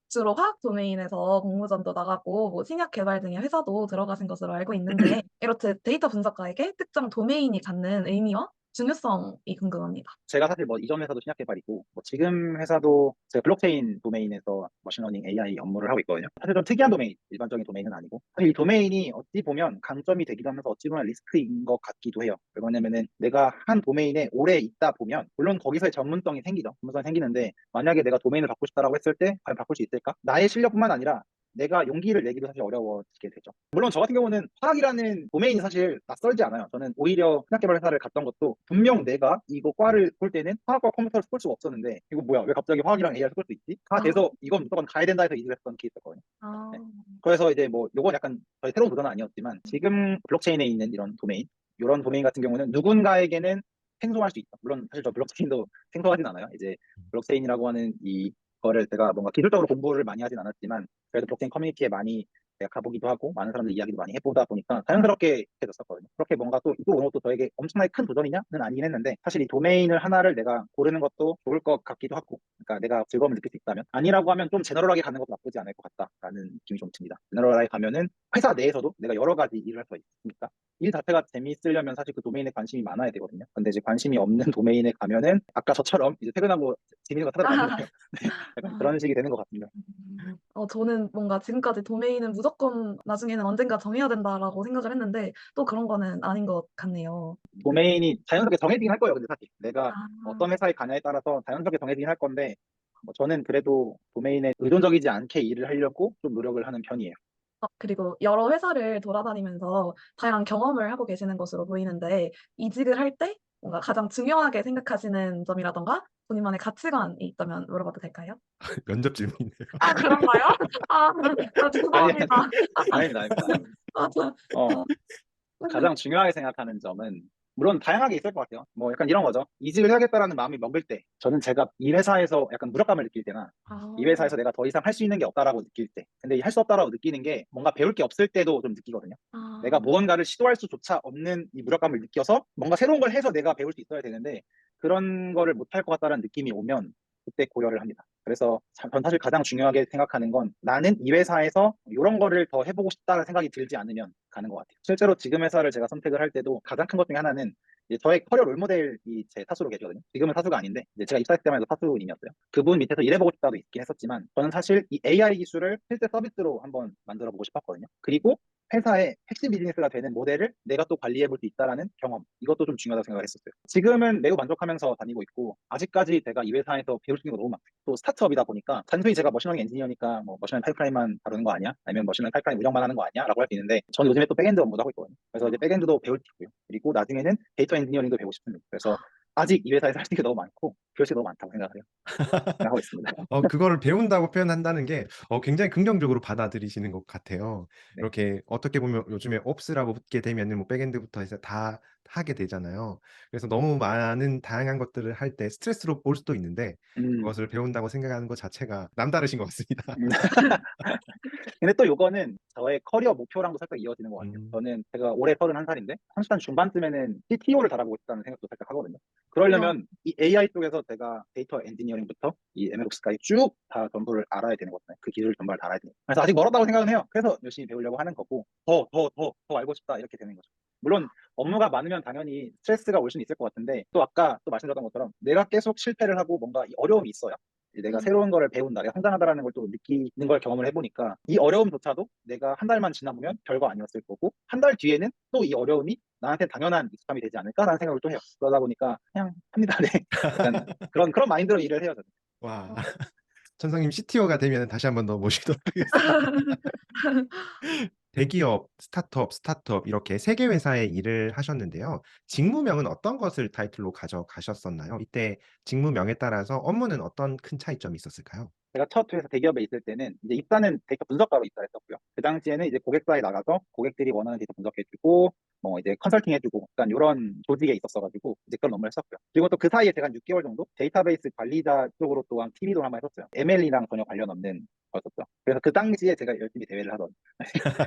S3: 주로 화학 도메인에서 공모전도 나가고 뭐 신약 개발 등의 회사도 들어가신 것으로 알고 있는데 이렇듯 데이터 분석가에게 특정 도메인이 갖는 의미와 중요성이 궁금합니다.
S1: 제가 사실 뭐 이전 회사도 신약 개발이고 뭐 지금 회사도 제가 블록체인 도메인에서 머신러닝 AI 업무를 하고 있거든요. 사실 좀 특이한 도메인, 일반적인 도메인은 아니고 사실 이 도메인이 어찌 보면 강점이 되기도 하면서 어찌 보면 리스크인 것 같기도 해요. 왜냐면은 내가 한 도메인에 오래 있다 보면 물론 거기서의 전문성이 생기죠. 전문성이 생기는데 만약에 내가 도메인을 바꾸고 싶다라고 했을 때 과연 바꿀 수 있을까? 나의 실력뿐만 아니라 내가 용기를 내기도 사실 어려워지게 되죠. 물론 저 같은 경우는 화학이라는 도메인이 사실 낯설지 않아요. 저는 오히려 신학개발 회사를 갔던 것도 분명 내가 이거 과를 볼 때는 화학과 컴퓨터를 쓸 수가 없었는데 이거 뭐야 왜 갑자기 화학이랑 AI를 쓸 수 있지? 다
S3: 아.
S1: 돼서 이건 무조건 가야 된다 해서 이직을 했던 케이스였거든요.
S3: 아.
S1: 네. 그래서 이제 뭐 요건 약간 저희 새로운 도전은 아니었지만 지금 블록체인에 있는 이런 도메인 이런 도메인 같은 경우는 누군가에게는 생소할 수 있다. 물론 사실 저 블록체인도 생소하진 않아요. 이제 블록체인이라고 하는 이 거를 제가 뭔가 기술적으로 공부를 많이 하진 않았지만 그래도 블록체인 커뮤니티에 많이 제가 가보기도 하고 많은 사람들 이야기도 많이 해보다 보니까 자연스럽게 해졌었거든요. 그렇게 뭔가 또 이거 오는 것도 저에게 엄청나게 큰 도전이냐는 아니긴 했는데 사실 이 도메인을 하나를 내가 고르는 것도 좋을 것 같기도 하고 그러니까 내가 즐거움을 느낄 수 있다면 아니라고 하면 좀 제너럴하게 가는 것도 나쁘지 않을 것 같다라는 느낌이 좀 듭니다. 제너럴하게 가면은 회사 내에서도 내가 여러 가지 일을 할 수가 있으니까 일 자체가 재미있으려면 사실 그 도메인에 관심이 많아야 되거든요. 근데 이제 관심이 없는 도메인에 가면은 아까 저처럼 이제 퇴근하고 재밌는 거 찾아러 가는 거예요. 네, 약간 그런 식이 되는 것 같습니다.
S3: 저는 뭔가 지금까지 도메인은 무조건 나중에는 언젠가 정해야 된다라고 생각을 했는데 또 그런 거는 아닌 것 같네요.
S1: 도메인이 자연스럽게 정해지긴 할 거예요. 근데 사실 내가
S3: 아.
S1: 어떤 회사에 가냐에 따라서 자연스럽게 정해지긴 할 건데 뭐 저는 그래도 도메인에 의존적이지 않게 일을 하려고 좀 노력을 하는 편이에요.
S3: 그리고 여러 회사를 돌아다니면서 다양한 경험을 하고 계시는 것으로 보이는데 이직을 할 때 뭔가 가장 중요하게 생각하시는 점이라든가 본인만의 가치관이 있다면 물어봐도 될까요?
S2: 면접 질문이네요.
S3: 아 그런가요? 아
S1: 아니,
S3: 죄송합니다.
S1: 아닙니다, 아닙니다, 아닙니다.
S3: 아 저
S1: 어,
S3: 어.
S1: 가장 중요하게 생각하는 점은 물론 다양하게 있을 것 같아요. 뭐 약간 이런 거죠. 이직을 해야겠다라는 마음이 먹을 때, 저는 제가 이 회사에서 약간 무력감을 느낄 때나 이
S3: 아,
S1: 회사에서 내가 더 이상 할 수 있는 게 없다라고 느낄 때, 근데 할 수 없다라고 느끼는 게 뭔가 배울 게 없을 때도 좀 느끼거든요. 내가
S3: 아,
S1: 무언가를 시도할 수조차 없는 이 무력감을 느껴서 뭔가 새로운 걸 해서 내가 배울 수 있어야 되는데 그런 거를 못할 것 같다는 느낌이 오면 그때 고려를 합니다. 그래서 전 사실 가장 중요하게 생각하는 건 나는 이 회사에서 이런 거를 더 해보고 싶다는 생각이 들지 않으면 가는 것 같아요. 실제로 지금 회사를 제가 선택을 할 때도 가장 큰 것 중에 하나는 이제 저의 커리어 롤모델이 제 사수로 계시거든요. 지금은 사수가 아닌데 이제 제가 입사했을 때만 해도 사수님이었어요. 그분 밑에서 일해보고 싶다도 있긴 했었지만 저는 사실 이 AI 기술을 실제 서비스로 한번 만들어 보고 싶었거든요. 그리고 회사의 핵심 비즈니스가 되는 모델을 내가 또 관리해 볼 수 있다라는 경험, 이것도 좀 중요하다고 생각을 했었어요. 지금은 매우 만족하면서 다니고 있고 아직까지 제가 이 회사에서 배울 수 있는 거 너무 많고 또 스타트업이다 보니까 단순히 제가 머신러닝 엔지니어니까 뭐 머신러닝 파이프라인만 다루는 거 아니야? 아니면 머신러닝 파이프라인 운영만 하는 거 아니야? 라고 할 수 있는데 저는 요즘에 또 백엔드 업무도 하고 있거든요. 그래서 이제 백엔드도 배울 수 있고요. 그리고 나중에는 데이터 엔지니어링도 배우고 싶습니다. 그래서 아직 이 회사에서 할 수 있는 게 너무 많고 배울 수 있는 게 너무 많다고 생각하고 있습니다.
S2: 그거를 배운다고 표현한다는 게 굉장히 긍정적으로 받아들이시는 것 같아요.
S1: 네.
S2: 이렇게 어떻게 보면 요즘에 옵스라고 붙게 되면은 뭐 백엔드부터 해서 다 하게 되잖아요. 그래서 너무 많은 다양한 것들을 할 때 스트레스로 볼 수도 있는데
S1: 음,
S2: 그것을 배운다고 생각하는 것 자체가 남다르신 것 같습니다.
S1: 음. 근데 또 요거는 저의 커리어 목표랑도 살짝 이어지는 것 같아요.
S2: 음,
S1: 저는 제가 올해 31살인데 30살 중반쯤에는 CTO를 달아보고 싶다는 생각도 살짝 하거든요.
S3: 와,
S1: 그러려면 이 AI 쪽에서 제가 데이터 엔지니어링부터 이 MLOps까지 쭉 다 전부를 알아야 되는 거잖아요. 그 기술 전부를 다 알아야 되니까. 그래서 아직 멀었다고 생각은 해요. 그래서 열심히 배우려고 하는 거고 더 알고 싶다 이렇게 되는 거죠. 물론 업무가 많으면 당연히 스트레스가 올 수는 있을 것 같은데 또 아까 또 말씀드렸던 것처럼 내가 계속 실패를 하고 뭔가 이 어려움이 있어야 이제 내가
S3: 음,
S1: 새로운 거를 배운다, 내가 성장하다라는 걸 또 느끼는 걸 경험을 해보니까 이 어려움조차도 내가 한 달만 지나보면 별거 아니었을 거고 한 달 뒤에는 또 이 어려움이 나한테 당연한 익숙함이 되지 않을까라는 생각을 또 해요. 그러다 보니까 그냥 합니다. 네. 약간 그런 마인드로 일을 해요. 저는.
S2: 와,
S3: 어.
S2: 천성님 CTO가 되면 다시 한번 더 모시도록 하겠습니다. 대기업, 스타트업 이렇게 세 개 회사에 일을 하셨는데요. 직무명은 어떤 것을 타이틀로 가져가셨었나요? 이때 직무명에 따라서 업무는 어떤 큰 차이점이 있었을까요?
S1: 제가 첫 회사 대기업에 있을 때는 이제 입사는 데이터 분석가로 입사했었고요. 그 당시에는 이제 고객사에 나가서 고객들이 원하는 데이터 분석해주고 뭐 이제 컨설팅 해주고 약간 이런 조직에 있었어가지고 이제 그런 업무를 했었고요. 그리고 또 그 사이에 제가 한 6개월 정도 데이터베이스 관리자 쪽으로 또한 TV도 한번 했었어요. ML이랑 전혀 관련 없는 거였었죠. 그래서 그 당시에 제가 열심히 대회를 하던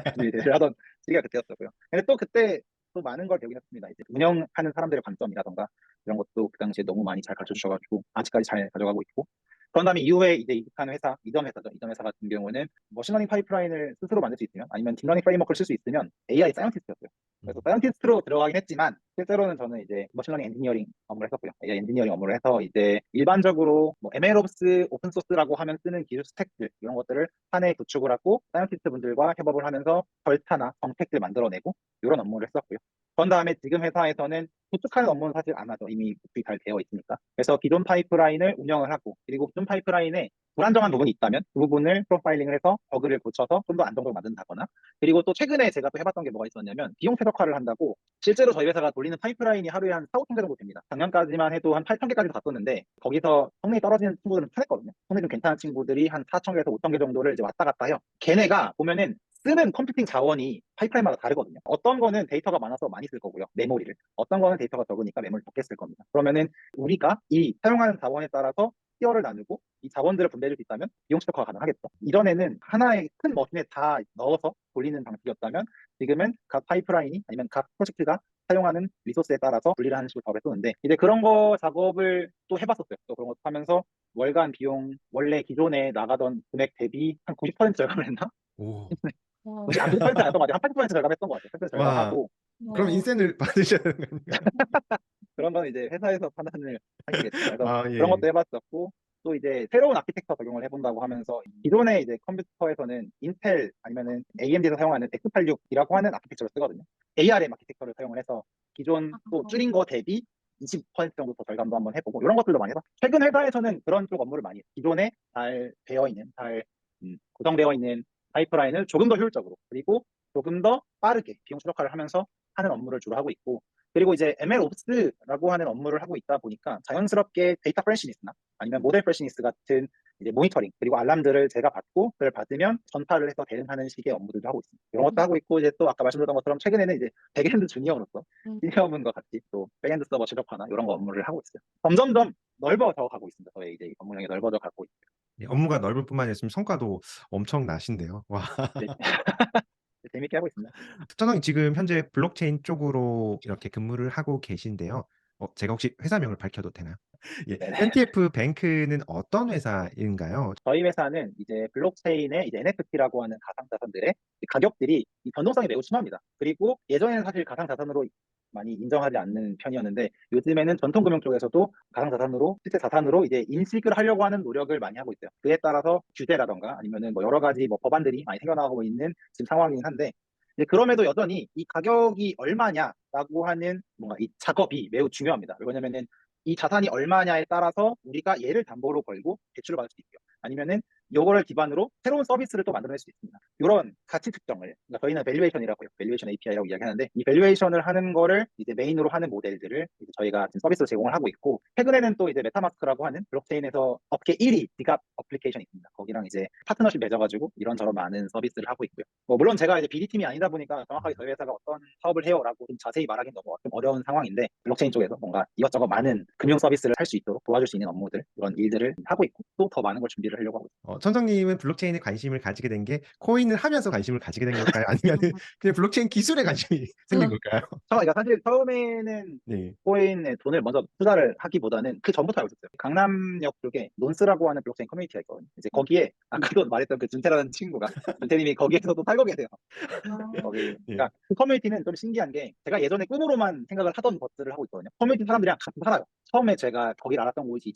S1: 열심히 대회를 하던 시기가 그때였었고요. 근데 또 그때 또 많은 걸 배우긴 했습니다. 이제 운영하는 사람들의 관점이라던가 이런 것도 그 당시에 너무 많이 잘 가르쳐 주셔가지고 아직까지 잘 가져가고 있고 그런 다음에 이후에 이제 이직한 회사, 이전 회사죠. 이전 회사 같은 경우는 머신러닝 파이프라인을 스스로 만들 수 있으면 아니면 딥러닝 프레임워크를 쓸 수 있으면 AI 사이언티스트였어요. 그래서
S2: 음.
S1: 사이언티스트로 들어가긴 했지만 실제로는 저는 이제 머신러닝 엔지니어링 업무를 했었고요. AI 엔지니어링 업무를 해서 이제 일반적으로 뭐 MLOps 오픈소스라고 하면 쓰는 기술 스택들 이런 것들을 한 해에 구축을 하고 사이언티스트 분들과 협업을 하면서 절차나 정책들 만들어내고 이런 업무를 했었고요. 그런 다음에 지금 회사에서는 구축하는 업무는 사실 안 하죠. 이미 구축이 잘 되어 있으니까. 그래서 기존 파이프라인을 운영을 하고 그리고 기존 파이프라인에 불안정한 부분이 있다면 그 부분을 프로파일링을 해서 버그를 고쳐서 좀 더 안정적으로 만든다거나 그리고 또 최근에 제가 또 해봤던 게 뭐가 있었냐면 비용 최적화를 한다고 실제로 저희 회사가 돌리는 파이프라인이 하루에 한 4, 5천 개 정도 됩니다. 작년까지만 해도 한 8천 개까지 갔었는데 거기서 성능이 떨어지는 친구들은 편했거든요. 성능이 좀 괜찮은 친구들이 한 4천 개에서 5천 개 정도를 이제 왔다 갔다 해요. 걔네가 보면은 쓰는 컴퓨팅 자원이 파이프라인마다 다르거든요. 어떤 거는 데이터가 많아서 많이 쓸 거고요. 메모리를. 어떤 거는 데이터가 적으니까 메모리를 적게 쓸 겁니다. 그러면은 우리가 이 사용하는 자원에 따라서 티어를 나누고 이 자원들을 분배해줄 수 있다면 비용 최적화가 가능하겠죠. 이전에는 하나의 큰 머신에 다 넣어서 돌리는 방식이었다면 지금은 각 파이프라인이 아니면 각 프로젝트가 사용하는 리소스에 따라서 분리를 하는 식으로 작업을 했었는데 이제 그런 거 작업을 또 해봤었어요. 또 그런 것도 하면서 월간 비용 원래 기존에 나가던 금액 대비 한 90% 절감을 했나?
S2: 오.
S3: 와,
S1: 아, 90%는 아니었던 것 같아요. 한 80% 절감했던 것 같아요. 80%
S2: 와,
S1: 절감하고
S2: 그럼
S3: 와,
S2: 인센을 받으셔야 되는 거 아닌가요?
S1: 그런 건 이제 회사에서 판단을 하시겠죠. 그래서
S2: 아,
S1: 그런
S2: 예.
S1: 것도 해봤었고 또 이제 새로운 아키텍처 적용을 해본다고 하면서 기존의 이제 컴퓨터에서는 인텔 아니면은 AMD에서 사용하는 X86이라고 하는 아키텍처를 쓰거든요. ARM 아키텍처를 사용을 해서 기존 또 줄인 거 대비 20% 정도 더 절감도 한번 해보고 이런 것들도 많이 해서 최근 회사에서는 그런 쪽 업무를 많이 해요. 기존에 잘 배어 있는 잘 고정되어 있는 파이프라인을 조금 더 효율적으로 그리고 조금 더 빠르게 비용 최적화를 하면서 하는 업무를 주로 하고 있고 그리고 이제 MLOps라고 하는 업무를 하고 있다 보니까 자연스럽게 데이터 프레시니스나 아니면 모델 프레시니스 같은 이제 모니터링 그리고 알람들을 제가 받고 그걸 받으면 전파를 해서 대응하는 식의 업무들도 하고 있습니다. 이런 것도 하고 있고 이제 또 아까 말씀드렸던 것처럼 최근에는 이제 백엔드 주니어로서
S3: 음.
S1: 시니어분과 같이 또 백엔드 서버 최적화나 이런 거 업무를 하고 있어요. 점점점 넓어져 가고 있습니다. 저의 이제 업무량이 넓어져 가고 있어요.
S2: 예, 업무가 넓을 뿐만 아니라 지금 성과도 엄청 나신데요. 와.
S1: 네. 재밌게 하고 있습니다.
S2: 천원님 지금 현재 블록체인 쪽으로 이렇게 근무를 하고 계신데요. 제가 혹시 회사명을 밝혀도 되나요? 예.
S1: 네네.
S2: NTF 뱅크는 어떤 회사인가요?
S1: 저희 회사는 이제 블록체인의 이제 NFT라고 하는 가상자산들의 가격들이 이 변동성이 매우 심합니다. 그리고 예전에는 사실 가상자산으로 많이 인정하지 않는 편이었는데 요즘에는 전통금융 쪽에서도 가상자산으로 실제 자산으로 이제 인식을 하려고 하는 노력을 많이 하고 있어요. 그에 따라서 규제라던가 아니면은 뭐 여러 가지 뭐 법안들이 많이 생겨나고 있는 지금 상황이긴 한데 이제 그럼에도 여전히 이 가격이 얼마냐라고 하는 뭔가 이 작업이 매우 중요합니다. 왜냐면은 이 자산이 얼마냐에 따라서 우리가 얘를 담보로 걸고 대출을 받을 수 있고요. 아니면은 요거를 기반으로 새로운 서비스를 또 만들어낼 수 있습니다. 이런 가치 측정을 그러니까 저희는 밸류에이션이라고 해요. 밸류에이션 API라고 이야기하는데 이 밸류에이션을 하는 거를 이제 메인으로 하는 모델들을 이제 저희가 지금 서비스로 제공을 하고 있고 최근에는 또 이제 메타마스크라고 하는 블록체인에서 업계 1위 지갑 어플리케이션이 있습니다. 거기랑 이제 파트너십 맺어가지고 이런저런 많은 서비스를 하고 있고요. 물론 제가 이제 BD팀이 아니다 보니까 정확하게 저희 회사가 어떤 사업을 해요라고 좀 자세히 말하기는 너무 좀 어려운 상황인데 블록체인 쪽에서 뭔가 이것저것 많은 금융 서비스를 할 수 있도록 도와줄 수 있는 업무들 이런 일들을 하고 있고 또 더 많은 걸 준비를 하려고 하고 있습니다.
S2: 천정님은 블록체인에 관심을 가지게 된 게 코인을 하면서 관심을 가지게 된 걸까요? 아니면은 그냥 블록체인 기술에 관심이 생긴 걸까요?
S1: 그러니까 사실 처음에는
S2: 네.
S1: 코인에 돈을 먼저 투자를 하기보다는 그 전부터 알고 있었어요. 강남역 쪽에 논스라고 하는 블록체인 커뮤니티가 있거든요. 이제 거기에 아까도 말했던 그 준태라는 친구가 준태님이 거기에서도 살고 계세요. 거기
S2: 예.
S1: 그러니까 그 커뮤니티는 좀 신기한 게 제가 예전에 꿈으로만 생각을 하던 것들을 하고 있거든요. 커뮤니티 사람들이랑 같이 살아요. 처음에 제가 거기를 알았던 곳이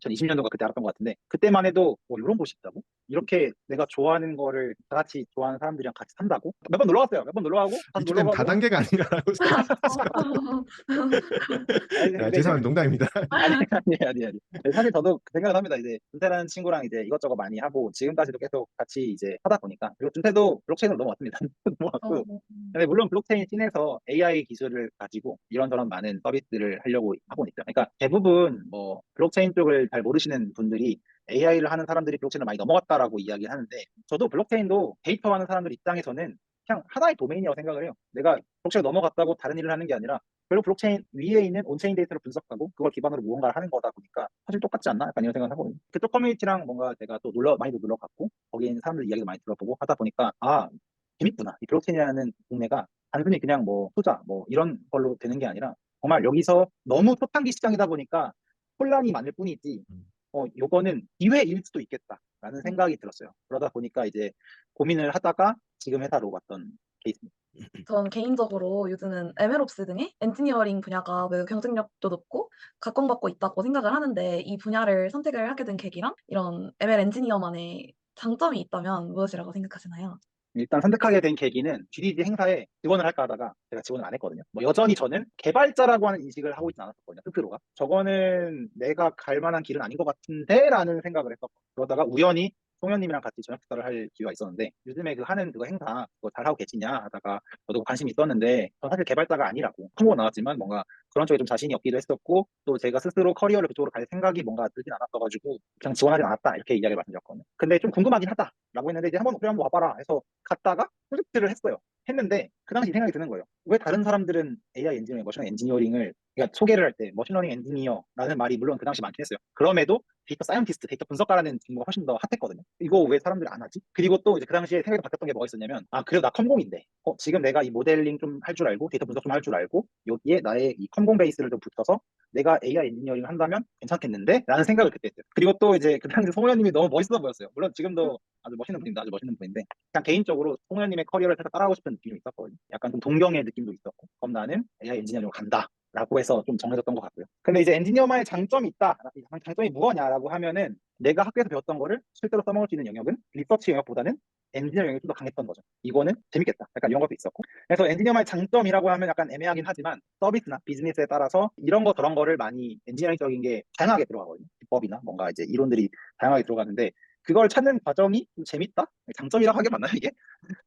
S1: 2020년도가 그때 알았던 것 같은데 그때만 해도 이런 곳이 있다고? 이렇게 내가 좋아하는 거를 다 같이 좋아하는 사람들이랑 같이 산다고? 몇 번 놀러 갔어요. 몇 번 놀러 가고 다시
S2: 이쯤
S1: 놀러
S2: 되면
S1: 가고
S2: 다단계가 아닌가라고 생각했어요.
S1: 아니
S2: 아,
S1: 근데 이제
S2: 죄송합니다. 농담입니다.
S1: 아니. 사실 저도 그 생각을 합니다. 이제 준태라는 친구랑 이제 이것저것 많이 하고 지금까지도 계속 같이 이제 하다 보니까 그리고 준태도 블록체인으로 넘어왔습니다. 넘어왔고 근데 물론 블록체인 씬에서 AI 기술을 가지고 이런저런 많은 서비스를 하려고 하고 있죠. 그러니까 대부분 뭐 블록체인 쪽을 잘 모르시는 분들이 AI를 하는 사람들이 블록체인을 많이 넘어갔다라고 이야기를 하는데 저도 블록체인도 데이터 하는 사람들 입장에서는 그냥 하나의 도메인이라고 생각을 해요. 내가 블록체인 넘어갔다고 다른 일을 하는 게 아니라 결국 블록체인 위에 있는 온체인 데이터를 분석하고 그걸 기반으로 무언가를 하는 거다 보니까 사실 똑같지 않나? 약간 이런 생각을 하거든요. 그쪽 커뮤니티랑 뭔가 제가 또 많이도 놀러 갔고 거기에 있는 사람들 이야기도 많이 들어보고 하다 보니까 재밌구나. 이 블록체인이라는 동네가 단순히 그냥 뭐 투자 뭐 이런 걸로 되는 게 아니라 정말 여기서 너무 초창기 시장이다 보니까 혼란이 많을 뿐이지
S2: 음.
S1: 요거는 기회일 수도 있겠다라는 생각이 들었어요. 그러다 보니까 이제 고민을 하다가 지금 회사로 왔던 케이스입니다.
S3: 전 개인적으로 요즘은 MLOps 등의 엔지니어링 분야가 매우 경쟁력도 높고 각광받고 있다고 생각을 하는데 이 분야를 선택을 하게 된 계기랑 이런 ML 엔지니어만의 장점이 있다면 무엇이라고 생각하시나요?
S1: 일단 선택하게 된 계기는 GDG 행사에 지원을 할까 하다가 제가 지원을 안 했거든요. 뭐 여전히 저는 개발자라고 하는 인식을 하고 있지 않았었거든요. 스스로가. 저거는 내가 갈 만한 길은 아닌 것 같은데 라는 생각을 했었고 그러다가 우연히 송현님이랑 같이 저녁 식사를 할 기회가 있었는데 요즘에 그 하는 그거 행사 그거 잘하고 계시냐 하다가 저도 관심이 있었는데 저 사실 개발자가 아니라고 홍보가 나왔지만 뭔가 그런 쪽에 좀 자신이 없기도 했었고 또 제가 스스로 커리어를 그쪽으로 갈 생각이 뭔가 들진 않았어가지고 그냥 지원하지 않았다 이렇게 이야기를 말씀드렸거든요. 근데 좀 궁금하긴 하다라고 했는데 이제 한번 그래 한번 와봐라 해서 갔다가 프로젝트를 했어요. 했는데 그 당시 생각이 드는 거예요. 왜 다른 사람들은 AI 엔지니어링, 머신러닝 엔지니어링을 그러니까 소개를 할 때 머신러닝 엔지니어라는 말이 물론 그 당시 많긴 했어요. 그럼에도 데이터 사이언티스트, 데이터 분석가라는 직무가 훨씬 더 핫했거든요. 이거 왜 사람들이 안 하지? 그리고 또 이제 그 당시에 생각이 바뀌었던 게 뭐가 있었냐면 그래도 나 컴공인데 지금 내가 이 모델링 좀 할 줄 알고 데이터 분석 좀 할 줄 알고 여기에 나의 이 컴공 베이스를 좀 붙여서 내가 AI 엔지니어링 한다면 괜찮겠는데? 라는 생각을 그때 했어요. 그리고 또 이제 그 당시 송현님이 너무 멋있어 보였어요. 물론 지금도 아주 멋있는 분입니다. 아주 멋있는 분인데 그냥 개인적으로 송현님의 커리어를 살짝 따라하고 싶은 느낌이 있었거든요. 약간 좀 동경의 느낌도 있었고 그럼 나는 AI 엔지니어링으로 간다. 라고 해서 좀 정해졌던 것 같고요. 근데 이제 엔지니어만의 장점이 있다. 장점이 무엇냐라고 하면은 내가 학교에서 배웠던 거를 실제로 써먹을 수 있는 영역은 리서치 영역보다는 엔지니어 영역이 좀 더 강했던 거죠. 이거는 재밌겠다. 약간 이런 것도 있었고. 그래서 엔지니어만의 장점이라고 하면 약간 애매하긴 하지만 서비스나 비즈니스에 따라서 이런 거 저런 거를 많이 엔지니어링적인 게 다양하게 들어가거든요. 기법이나 뭔가 이제 이론들이 다양하게 들어가는데 그걸 찾는 과정이 좀 재밌다? 장점이라고 하게 맞나요, 이게?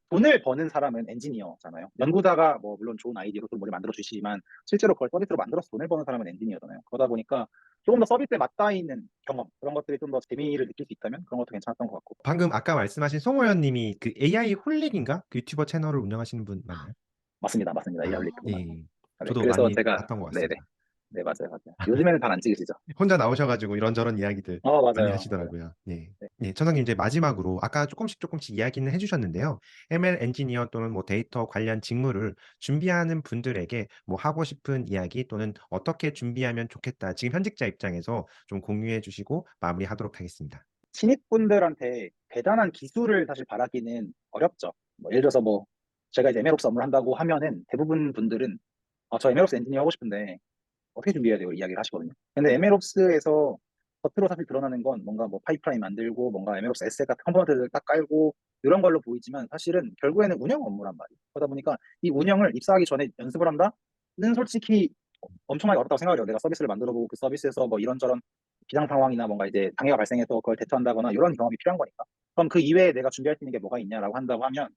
S1: 돈을 버는 사람은 엔지니어잖아요. 연구자가 뭐 물론 좋은 아이디어로 또 뭘 만들어 주시지만 실제로 그걸 서비스로 만들어서 돈을 버는 사람은 엔지니어잖아요. 그러다 보니까 조금 더 서비스에 맞닿아 있는 경험 그런 것들이 좀 더 재미를 느낄 수 있다면 그런 것도 괜찮았던 것 같고.
S2: 방금 아까 말씀하신 송호연 님이 그 AI 홀릭인가? 그 유튜버 채널을 운영하시는 분 맞나요?
S1: 맞습니다, 맞습니다.
S2: 아,
S1: 이해할리
S2: 예.
S1: 그구나.
S2: 예.
S1: 네,
S2: 저도
S1: 그래서
S2: 많이
S1: 제가
S2: 봤던 것
S1: 네네
S2: 같습니다.
S1: 네 맞아요, 맞아요. 요즘에는 잘 안 찍으시죠?
S2: 혼자 나오셔가지고 이런저런 이야기들 많이
S1: 맞아요, 맞아요.
S2: 하시더라고요. 네.
S1: 네.
S2: 네, 천성님 이제 마지막으로 아까 조금씩 이야기는 해주셨는데요. ML 엔지니어 또는 뭐 데이터 관련 직무를 준비하는 분들에게 뭐 하고 싶은 이야기 또는 어떻게 준비하면 좋겠다. 지금 현직자 입장에서 좀 공유해 주시고 마무리하도록 하겠습니다.
S1: 신입분들한테 대단한 기술을 사실 바라기는 어렵죠. 뭐 예를 들어서 뭐 제가 이제 MLOps 업무를 한다고 하면은 대부분 분들은 저 MLOps 엔지니어 하고 싶은데 어떻게 준비해야 돼요? 이야기를 하시거든요. 근데 MLOps에서 겉으로 사실 드러나는 건 뭔가 뭐 파이프라인 만들고 뭔가 MLOps 에셋 같은 컴포넌트를 딱 깔고 이런 걸로 보이지만 사실은 결국에는 운영 업무란 말이에요. 그러다 보니까 이 운영을 입사하기 전에 연습을 한다는 솔직히 엄청나게 어렵다고 생각해요. 내가 서비스를 만들어보고 그 서비스에서 뭐 이런저런 비상 상황이나 뭔가 이제 장애가 발생해서 그걸 대처한다거나 이런 경험이 필요한 거니까. 그럼 그 이외에 내가 준비할 수 있는 게 뭐가 있냐라고 한다고 하면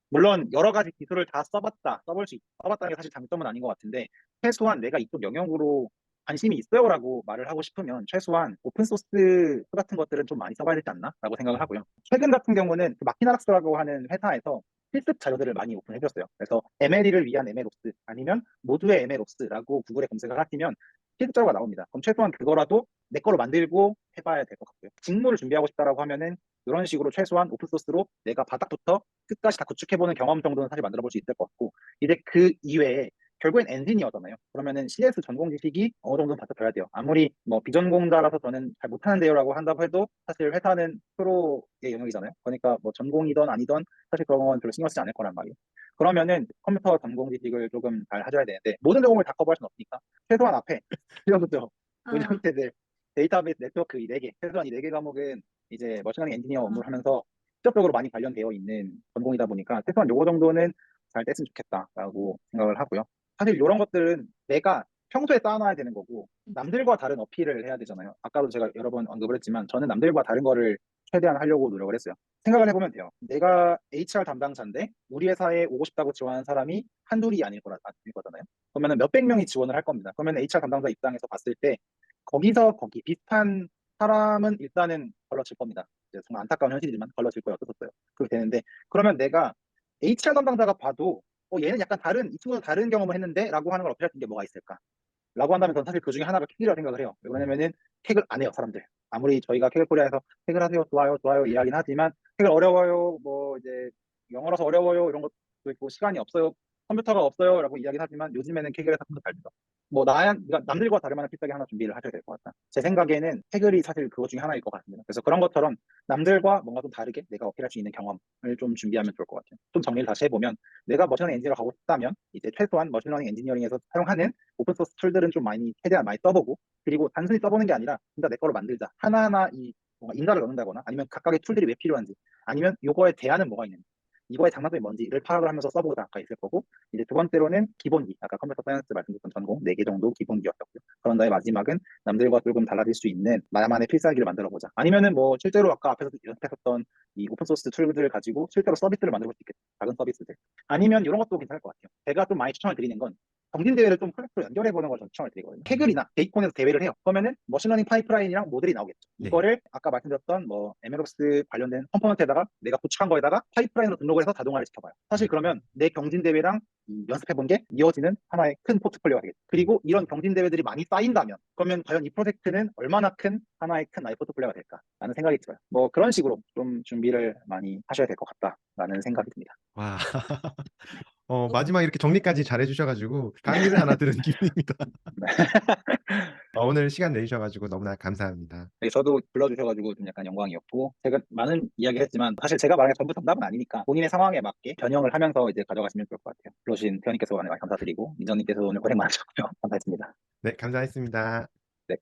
S1: 물론 여러 가지 기술을 다 써봤다는 게 사실 장점은 아닌 것 같은데 최소한 내가 이쪽 영역으로 관심이 있어요라고 말을 하고 싶으면 최소한 오픈소스 같은 것들은 좀 많이 써봐야 되지 않나? 라고 생각을 하고요. 최근 같은 경우는 그 마키나락스라고 하는 회사에서 실습 자료들을 많이 오픈해줬어요. 그래서 MLE를 위한 MLOps 아니면 모두의 MLOps라고 구글에 검색을 하시면 실습 자료가 나옵니다. 그럼 최소한 그거라도 내 거로 만들고 해봐야 될 것 같고요. 직무를 준비하고 싶다라고 하면은 이런 식으로 최소한 오픈소스로 내가 바닥부터 끝까지 다 구축해보는 경험 정도는 사실 만들어 볼 수 있을 것 같고 이제 그 이외에 결국엔 엔지니어잖아요. 그러면은 CS 전공 지식이 어느 정도는 받쳐줘야 돼요. 아무리 뭐 비전공자라서 저는 잘 못하는데요라고 한다고 해도 사실 회사는 프로의 영역이잖아요. 그러니까 뭐 전공이든 아니든 사실 그런 건 별로 신경 쓰지 않을 거란 말이에요. 그러면은 컴퓨터 전공 지식을 조금 잘 하셔야 되는데 모든 전공을 다 커버할 수는 없으니까 최소한 앞에 이런부터
S3: 아,
S1: 운영체들 데이터베이스 네트워크 이 4개 최소한 이 4개 과목은 이제 머신러닝 엔지니어
S3: 아,
S1: 업무를 하면서 직접적으로 많이 관련되어 있는 전공이다 보니까 최소한 요거 정도는 잘 뗐으면 좋겠다라고 생각을 하고요. 사실 이런 것들은 내가 평소에 쌓아놔야 되는 거고 남들과 다른 어필을 해야 되잖아요. 아까도 제가 여러 번 언급을 했지만 저는 남들과 다른 거를 최대한 하려고 노력을 했어요. 생각을 해보면 돼요. 내가 HR 담당자인데 우리 회사에 오고 싶다고 지원한 사람이 한둘이 아닐 거잖아요. 그러면 몇백 명이 지원을 할 겁니다. 그러면 HR 담당자 입장에서 봤을 때 거기서 거기 비슷한 사람은 일단은 걸러질 겁니다. 이제 정말 안타까운 현실이지만 걸러질 거예요. 어쩔 수 없어요. 그렇게 되는데 그러면 내가 HR 담당자가 봐도 얘는 약간 이 친구는 다른 경험을 했는데 라고 하는 걸 어필할 수 있는 게 뭐가 있을까? 라고 한다면 저는 사실 그 중에 하나가 킥이라고 생각을 해요. 왜냐면은 킥을 안 해요, 사람들. 아무리 저희가 킥을 코리아에서 킥을 하세요, 좋아요, 좋아요 이야기는 하지만 킥을 어려워요, 뭐 이제 영어라서 어려워요 이런 것도 있고 시간이 없어요, 컴퓨터가 없어요 라고 이야기는 하지만 요즘에는 킥을 해서 잘 돼요. 뭐 그러니까 남들과 다를 만한 필살기 하나 준비를 하셔야 될 것 같다. 제 생각에는 태글이 사실 그것 중에 하나일 것 같습니다. 그래서 그런 것처럼 남들과 뭔가 좀 다르게 내가 어필할 수 있는 경험을 좀 준비하면 좋을 것 같아요. 좀 정리를 다시 해보면 내가 머신러닝 엔지니어로 가고 싶다면 이제 최소한 머신러닝 엔지니어링에서 사용하는 오픈소스 툴들은 좀 최대한 많이 써보고 그리고 단순히 써보는 게 아니라 진짜 내 거로 만들자. 하나하나 뭔가 인가를 넣는다거나 아니면 각각의 툴들이 왜 필요한지 아니면 이거에 대안은 뭐가 있는지 이거의 장단점이 뭔지를 파악을 하면서 써보자가 있을 거고 이제 두 번째로는 기본기 아까 컴퓨터 사이언스 말씀드렸던 전공 4개 정도 기본기였었고요. 그런 다음에 마지막은 남들과 조금 달라질 수 있는 나만의 필살기를 만들어 보자. 아니면은 뭐 실제로 아까 앞에서 연습했었던 이 오픈소스 툴들을 가지고 실제로 서비스를 만들어 볼 수 있겠다. 작은 서비스들. 아니면 이런 것도 괜찮을 것 같아요. 제가 좀 많이 추천을 드리는 건 경진대회를 좀 프로젝트로 연결해보는 걸 전 추천을 드리거든요. 케글이나 데이콘에서 대회를 해요. 그러면은 머신러닝 파이프라인이랑 모델이 나오겠죠.
S2: 네.
S1: 이거를 아까 말씀드렸던 뭐 MLOps 관련된 컴포넌트에다가 내가 구축한 거에다가 파이프라인으로 등록을 해서 자동화를 시켜봐요. 사실 그러면 내 경진대회랑 연습해본 게 이어지는 하나의 큰 포트폴리오가 되겠죠. 그리고 이런 경진대회들이 많이 쌓인다면 그러면 과연 이 프로젝트는 얼마나 큰 하나의 큰 나의 포트폴리오가 될까라는 생각이 들어요. 뭐 그런 식으로 좀 준비를 많이 하셔야 될 것 같다라는 생각이 듭니다.
S2: 와. 마지막에 이렇게 정리까지 잘 해주셔가지고 강의를 하나 들은 기분입니다. 오늘 시간 내주셔가지고 너무나 감사합니다.
S1: 네, 저도 불러주셔가지고 좀 약간 영광이었고 제가 많은 이야기를 했지만 사실 제가 말한 게 전부 정답은 아니니까 본인의 상황에 맞게 변형을 하면서 이제 가져가시면 좋을 것 같아요. 불러주신 태원님께서 많이 감사드리고 민정님께서 오늘 고생 많으셨고요. 감사했습니다.
S2: 네, 감사했습니다.
S1: 네.